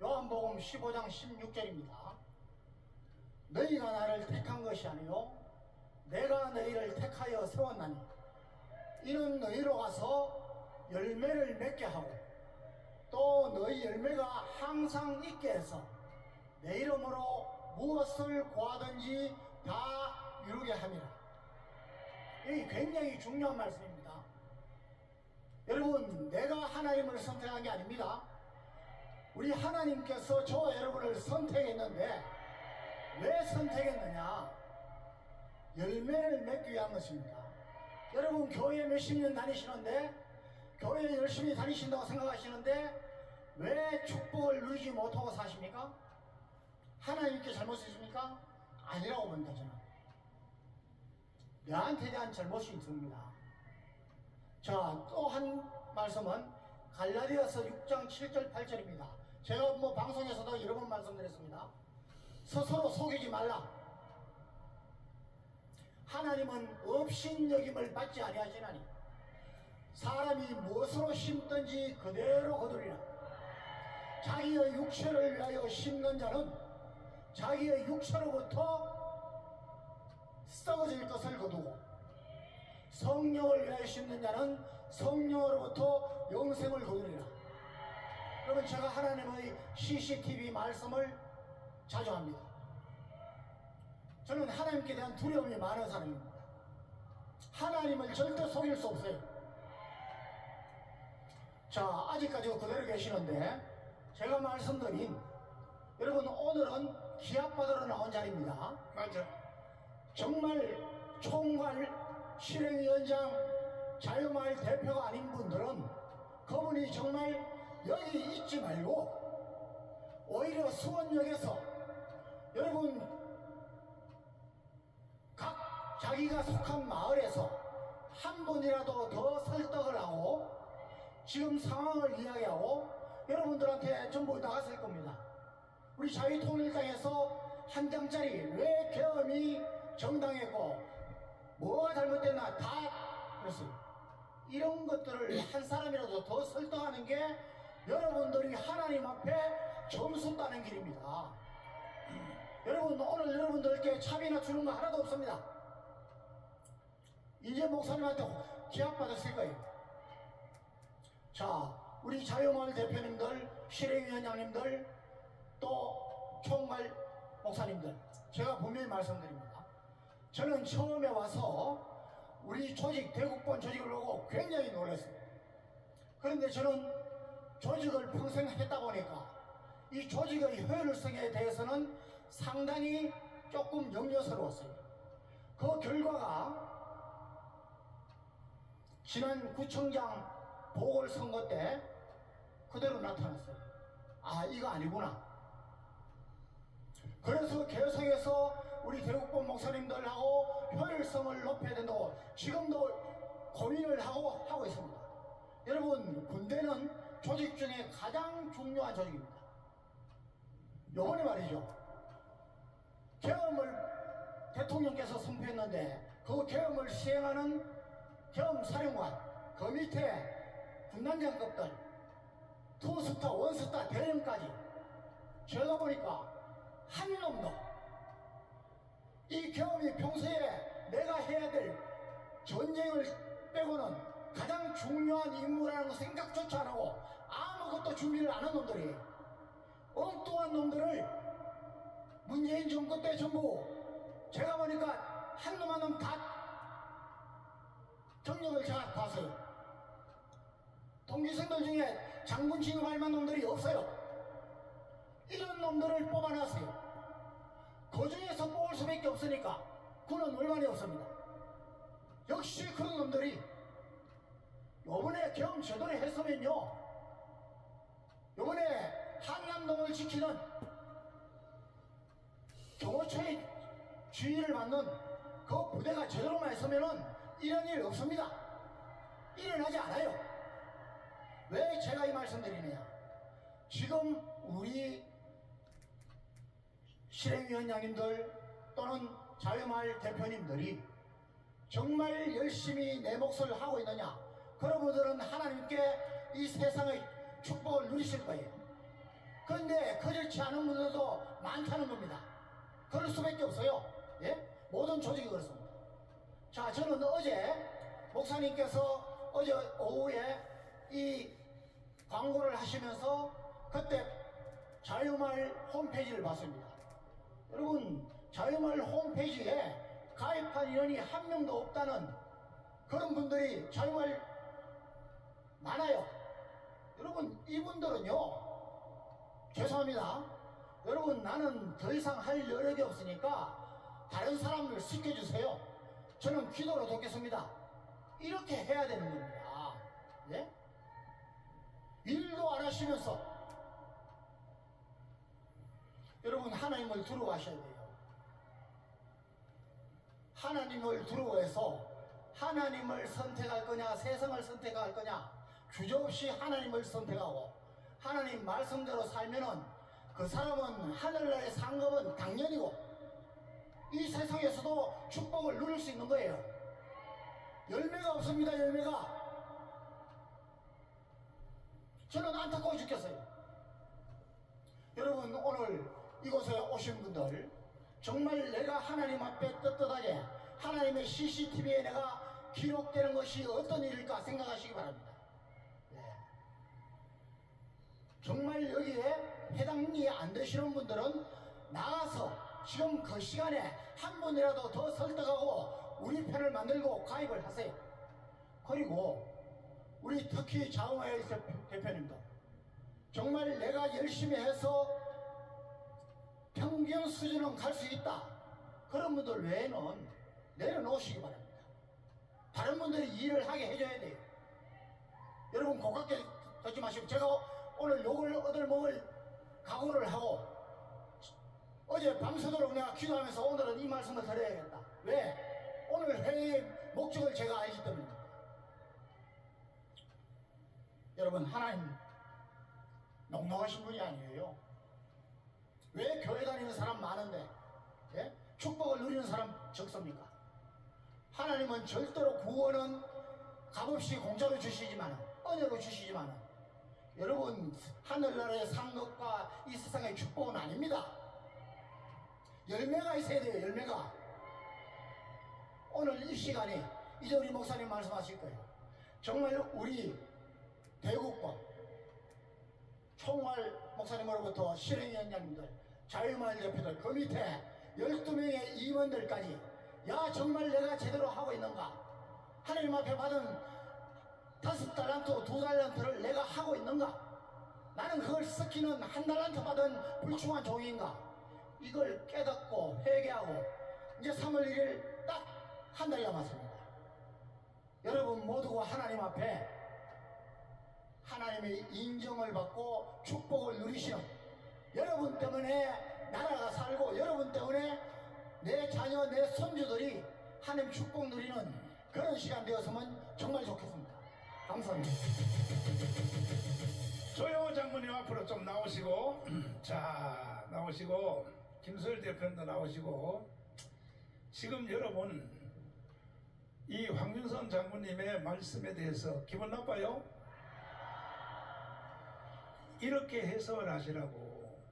요한복음 15장 16절입니다. 너희가 나를 택한 것이 아니요 내가 너희를 택하여 세웠나니 이는 너희로 가서 열매를 맺게 하고 또 너희 열매가 항상 있게 해서 내 이름으로 무엇을 구하든지 다 이루게 함이라. 이게 굉장히 중요한 말씀입니다. 여러분, 내가 하나님을 선택한 게 아닙니다. 우리 하나님께서 저와 여러분을 선택했는데 왜 선택했느냐? 열매를 맺기 위한 것입니다. 여러분 교회 몇십 년 다니시는데 교회 열심히 다니신다고 생각하시는데 왜 축복을 누리지 못하고 사십니까? 하나님께 잘못했습니까? 아니라고 봅니다. 저는 내한테 대한 잘못이 있습니다. 자, 또 한 말씀은 갈라디아서 6장 7절 8절입니다. 제가 뭐 방송에서도 여러 번 말씀드렸습니다. 스스로 속이지 말라. 하나님은 업신여김을 받지 아니하시나니 사람이 무엇으로 심든지 그대로 거두리라. 자기의 육체를 위하여 심는 자는 자기의 육체로부터 썩어질 것을 거두고 성령을 위하여 심는 자는 성령으로부터 영생을 거두리라. 그러면 제가 하나님의 CCTV 말씀을 자주 합니다. 저는 하나님께 대한 두려움이 많은 사람입니다. 하나님을 절대 속일 수 없어요. 자, 아직까지도 그대로 계시는데 제가 말씀드린, 여러분 오늘은 기합받으러 나온 자리입니다. 맞아. 정말 총괄 실행위원장 자유마을 대표가 아닌 분들은 그분이 정말 여기 있지 말고 오히려 수원역에서 여러분 각 자기가 속한 마을에서 한 분이라도 더 설득을 하고 지금 상황을 이야기하고 여러분들한테 전부 나갔을 겁니다. 우리 자유통일당에서 한 장짜리 왜 계엄이 정당했고 뭐가 잘못됐나 다 그랬어요. 이런 것들을 한 사람이라도 더 설득하는 게 여러분들이 하나님 앞에 점수 따는 길입니다. 여러분 오늘 여러분들께 차비나 주는 거 하나도 없습니다. 이제 목사님한테 기합받았을 거예요. 자, 우리 자유마을 대표님들, 실행위원장님들, 또 총괄 목사님들, 제가 분명히 말씀드립니다. 저는 처음에 와서 우리 조직, 대국본 조직을 보고 굉장히 놀랐어요. 그런데 저는 조직을 평생 했다 보니까 이 조직의 효율성에 대해서는 상당히 조금 염려스러웠어요. 그 결과가 지난 구청장 보궐선거 때 그대로 나타났어요. 아, 이거 아니구나. 그래서 계속해서 우리 대국본 목사님들하고 효율성을 높여야 된다고 지금도 고민을 하고 있습니다. 여러분, 군대는 조직 중에 가장 중요한 조직입니다. 요번에 말이죠, 계엄을 대통령께서 선포했는데 그 계엄을 시행하는 계엄사령관, 그 밑에 군단장급들, 투스타, 원스타, 대령까지 제가 보니까 한 놈도 이 계엄이 평소에 내가 해야 될 전쟁을 빼고는 가장 중요한 임무라는 생각조차 안 하고 아무것도 준비를 안 한 놈들이, 엉뚱한 놈들을 문재인 정권 때 전부 제가 보니까 한 놈 한 놈 다 경력을 제가 봤어요. 동기생들 중에 장군 취급할 만한 놈들이 없어요. 이런 놈들을 뽑아놨어요. 그 중에서 뽑을 수밖에 없으니까 그는 얼마나 없습니다. 역시 그런 놈들이 요번에 계엄 제대로 했으면요, 요번에 한남동을 지키는 경호처의 주의를 받는 그 부대가 제대로만 했으면은 이런 일 없습니다. 일어나지 않아요. 왜 제가 이 말씀 드리느냐, 지금 우리 실행위원장님들 또는 자유마을 대표님들이 정말 열심히 내 몫을 하고 있느냐, 그런 분들은 하나님께 이 세상의 축복을 누리실 거예요. 그런데 그렇지 않은 분들도 많다는 겁니다. 그럴 수밖에 없어요. 예? 모든 조직이 그렇습니다. 자, 저는 어제 목사님께서 어제 오후에 이 광고를 하시면서 그때 자유마을 홈페이지를 봤습니다. 여러분, 자유마을 홈페이지에 가입한 인원이 한 명도 없다는 그런 분들이 자유마을 많아요. 여러분, 이분들은요, 죄송합니다. 여러분, 나는 더 이상 할 여력이 없으니까 다른 사람을 시켜주세요. 저는 기도로 돕겠습니다. 이렇게 해야 되는 겁니다. 예? 기도 안 하시면서 여러분 하나님을 두려워하셔야 돼요. 하나님을 두려워해서 하나님을 선택할 거냐 세상을 선택할 거냐 주저없이 하나님을 선택하고 하나님 말씀대로 살면은 그 사람은 하늘나라의 상급은 당연이고 이 세상에서도 축복을 누릴 수 있는 거예요. 열매가 없습니다. 열매가. 저는 안타까워 죽겠어요. 여러분 오늘 이곳에 오신 분들 정말 내가 하나님 앞에 떳떳하게 하나님의 CCTV에 내가 기록되는 것이 어떤 일일까 생각하시기 바랍니다. 네. 정말 여기에 해당이 안 되시는 분들은 나가서 지금 그 시간에 한 분이라도 더 설득하고 우리 편을 만들고 가입을 하세요. 그리고 우리 특히 자웅의 대표님도 정말 내가 열심히 해서 평균 수준은 갈 수 있다. 그런 분들 외에는 내려놓으시기 바랍니다. 다른 분들이 일을 하게 해줘야 돼요. 여러분 고깝게 듣지 마시고 제가 오늘 욕을 얻어먹을 각오를 하고 어제 밤새도록 내가 기도하면서 오늘은 이 말씀을 드려야겠다. 왜? 오늘 회의의 목적을 제가 알기 때문입니다. 여러분 하나님 농농하신 분이 아니에요. 왜 교회 다니는 사람 많은데 예? 축복을 누리는 사람 적습니까? 하나님은 절대로 구원은 값없이 공짜로 주시지만 은혜로 주시지만 여러분 하늘나라의 상급과 이 세상의 축복은 아닙니다. 열매가 있어야 돼요. 열매가. 오늘 이 시간에 이제 우리 목사님 말씀하실 거예요. 정말 우리 대국법 총괄 목사님으로부터 실행위원장님들 자유마을 대표들 그 밑에 12명의 임원들까지 야 정말 내가 제대로 하고 있는가 하나님 앞에 받은 5달란트 2달란트를 내가 하고 있는가 나는 그걸 섞이는 1달란트 받은 불충한 종인가 이걸 깨닫고 회개하고 이제 3월 1일 딱 한 달 남았습니다. 여러분 모두가 하나님 앞에 하나님의 인정을 받고 축복을 누리시는 여러분 때문에 나라가 살고 여러분 때문에 내 자녀 내 손주들이 하나님 축복 누리는 그런 시간 되었으면 정말 좋겠습니다. 감사합니다. 조영호 장모님 앞으로 좀 나오시고 자 나오시고 김소일 대표님도 나오시고 지금 여러분 이 황윤선 장모님의 말씀에 대해서 기분 나빠요? 이렇게 해석을 하시라고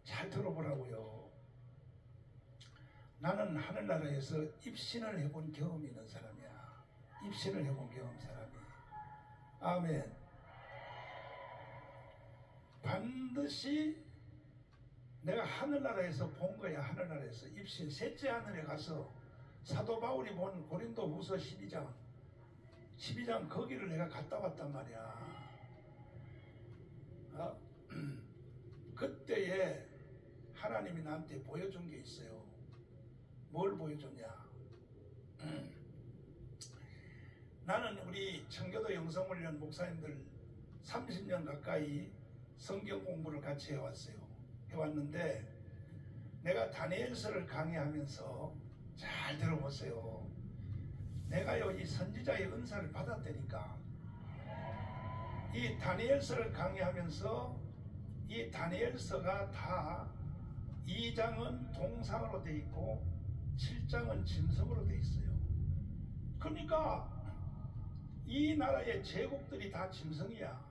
잘 들어보라고요. 나는 하늘나라에서 입신을 해본 경험이 있는 사람이야. 입신을 해본 경험 사람이. 아멘. 반드시 내가 하늘나라에서 본 거야. 하늘나라에서 입신 셋째 하늘에 가서 사도 바울이 본 고린도 후서 12장 거기를 내가 갔다 왔단 말이야. 그때에 하나님이 나한테 보여준 게 있어요. 뭘 보여줬냐? 나는 우리 청교도 영성훈련 목사님들 30년 가까이 성경 공부를 같이 해왔는데 내가 다니엘서를 강의하면서 잘 들어보세요. 내가요 이 선지자의 은사를 받았다니까. 이 다니엘서를 강의하면서 이 다니엘서가 다 2장은 동상으로 돼 있고 7장은 짐승으로 돼 있어요. 그러니까 이 나라의 제국들이 다 짐승이야.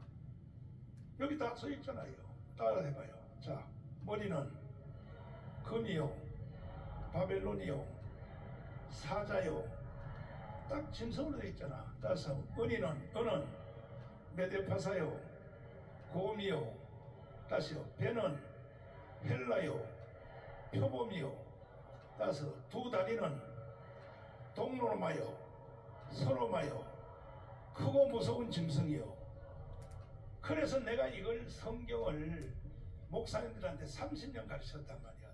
여기 다 써 있잖아요. 따라 해봐요. 자, 머리는 금이요, 바벨론이요, 사자요, 딱 짐승으로 돼 있잖아. 따라서 은은 메데파사요, 곰이요, 다시요, 배는 헬라요, 표범이요, 따라서 두 다리는 동로마요, 서로마요, 크고 무서운 짐승이요. 그래서 내가 이걸 성경을 목사님들한테 30년 가르쳤단 말이야.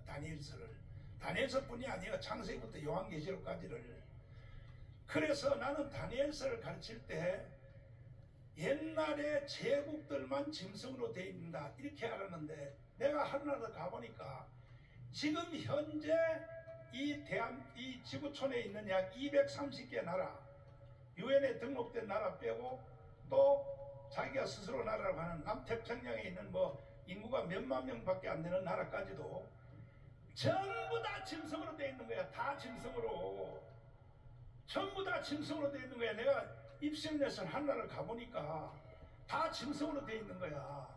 다니엘서뿐이 아니라 창세기부터 요한계시록까지를. 그래서 나는 다니엘서를 가르칠 때 옛날에 제국들만 짐승으로 되어 있는다 이렇게 알았는데 내가 하늘나라 가보니까 지금 현재 이 지구촌에 있는 약 230개 나라, 유엔에 등록된 나라 빼고 또 자기가 스스로 나라라고 하는 남태평양에 있는 뭐 인구가 몇만 명밖에 안 되는 나라까지도 전부 다 짐승으로 되어 있는 거야. 다 짐승으로. 전부 다 짐승으로 되어 있는 거야. 내가 입심내선 한나라를 가보니까 다 짐승으로 되어 있는 거야.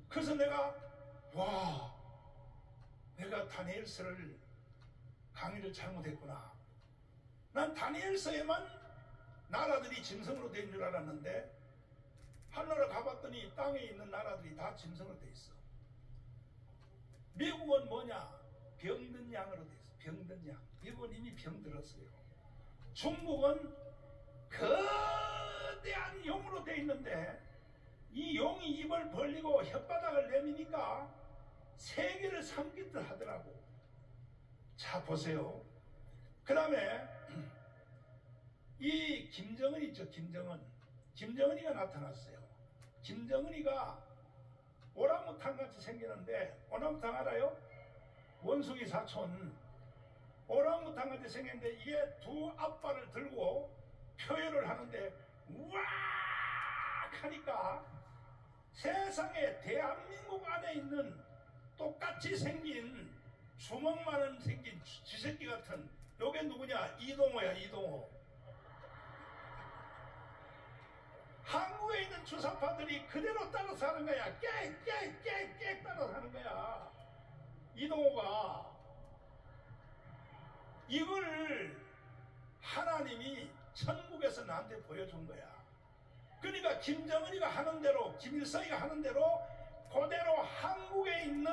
그래서 내가 내가 다니엘서를 강의를 잘못했구나. 난 다니엘서에만 나라들이 짐승으로 된 줄 알았는데 한나라 가봤더니 땅에 있는 나라들이 다 짐승으로 돼 있어. 미국은 뭐냐? 병든 양으로 돼 있어. 병든 양. 미국은 이미 병들었어요. 중국은 거대한 용으로 돼 있는데 이 용이 입을 벌리고 혓바닥을 내미니까 세계를 삼키듯 하더라고. 자 보세요. 그 다음에 이 김정은 있죠. 김정은이가 나타났어요. 김정은이가 오랑우탄 같이 생겼는데, 오랑우탄 알아요? 원숭이 사촌. 오랑우탄 같이 생겼는데 이게 두 앞발을 들고 표현을 하는데 우악 하니까 세상에 대한민국 안에 있는 똑같이 생긴 주먹만한 생긴 쥐새끼 같은, 요게 누구냐? 이동호야. 이동호. 한국에 있는 주사파들이 그대로 따라서 하는 거야. 깨 따라서 하는 거야. 이동호가. 이걸 하나님이 천국에서 나한테 보여준 거야. 그러니까 김정은이가 하는 대로, 김일성이가 하는 대로 그대로 한국에 있는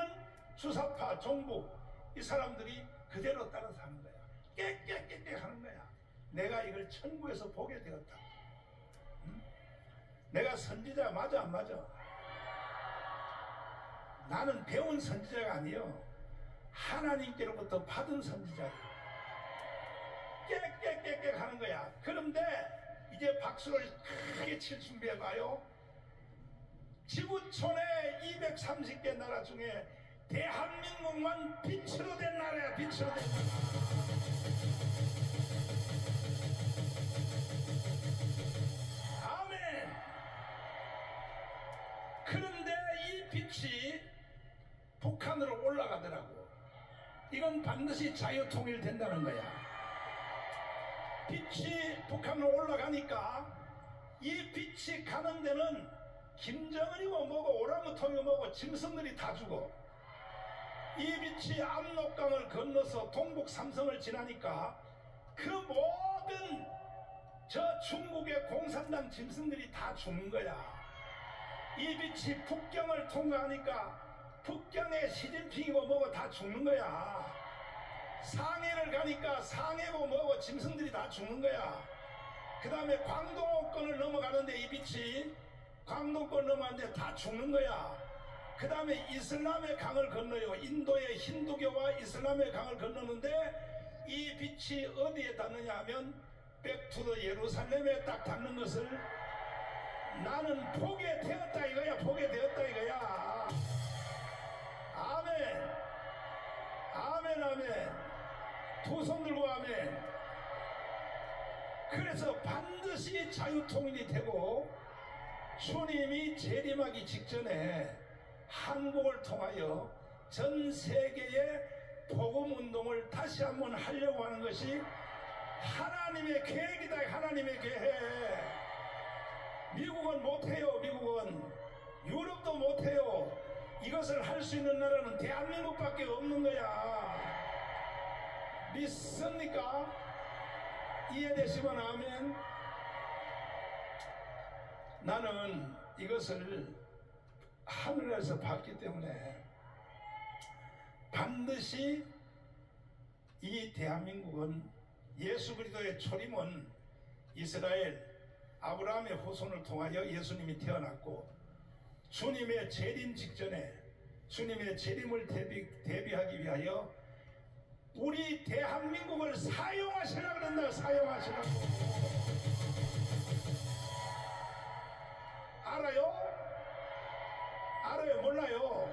주사파, 종북 이 사람들이 그대로 따라서 하는 거야. 깨 하는 거야. 내가 이걸 천국에서 보게 되었다. 응? 내가 선지자 맞아 안 맞아? 나는 배운 선지자가 아니요, 하나님께로부터 받은 선지자예요. 깨 하는 거야. 그런데 이제 박수를 크게 칠 준비해봐요. 지구촌의 230개 나라 중에 대한민국만 빛으로 된 나라야. 빛으로 된 나라. 아멘. 그런데 이 빛이 북한으로 올라가더라고. 이건 반드시 자유통일 된다는 거야. 빛이 북한으로 올라가니까 이 빛이 가는 데는 김정은이고 뭐고 오랑우탄이고 뭐고 짐승들이 다 죽어. 이 빛이 압록강을 건너서 동북 삼성을 지나니까 그 모든 저 중국의 공산당 짐승들이 다 죽는 거야. 이 빛이 북경을 통과하니까 북경의 시진핑이고 뭐고 다 죽는 거야. 상해를 가니까 상해고 뭐고 짐승들이 다 죽는 거야. 그 다음에 광동권을 넘어가는데 이 빛이 광동권 넘어가는데 다 죽는 거야. 그 다음에 이슬람의 강을 건너요. 인도의 힌두교와 이슬람의 강을 건너는데 이 빛이 어디에 닿느냐 하면 백투더 예루살렘에 딱 닿는 것을 나는 보게 되었다 이거야. 보게 되었다 이거야. 아멘. 아멘 아멘. 두 손 들고 아멘. 그래서 반드시 자유통일이 되고 주님이 재림하기 직전에 한국을 통하여 전 세계의 복음운동을 다시 한번 하려고 하는 것이 하나님의 계획이다. 하나님의 계획. 미국은 못해요. 미국은. 유럽도 못해요. 이것을 할 수 있는 나라는 대한민국밖에 없는 거야. 믿습니까? 이해되시면 아멘. 나는 이것을 하늘에서 봤기 때문에 반드시 이 대한민국은 예수 그리스도의 초림은 이스라엘 아브라함의 후손을 통하여 예수님이 태어났고 주님의 재림 직전에 주님의 재림을 대비하기 위하여 우리 대한민국을 사용하시라고 그런다. 사용하시라고. 알아요? 알아요? 몰라요?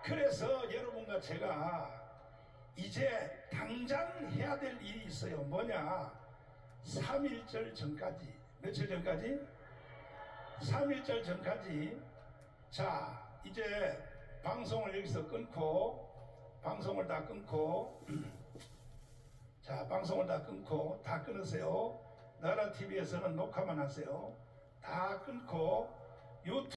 그래서 여러분과 제가 이제 당장 해야 될 일이 있어요. 뭐냐? 3.1절 전까지. 며칠 전까지? 3.1절 전까지. 자, 이제 방송을 여기서 끊고, 방송을 다 끊고, 자, 방송을 다 끊고, 다 끊으세요. 나라TV에서는 녹화만 하세요. 다 끊고, 유튜브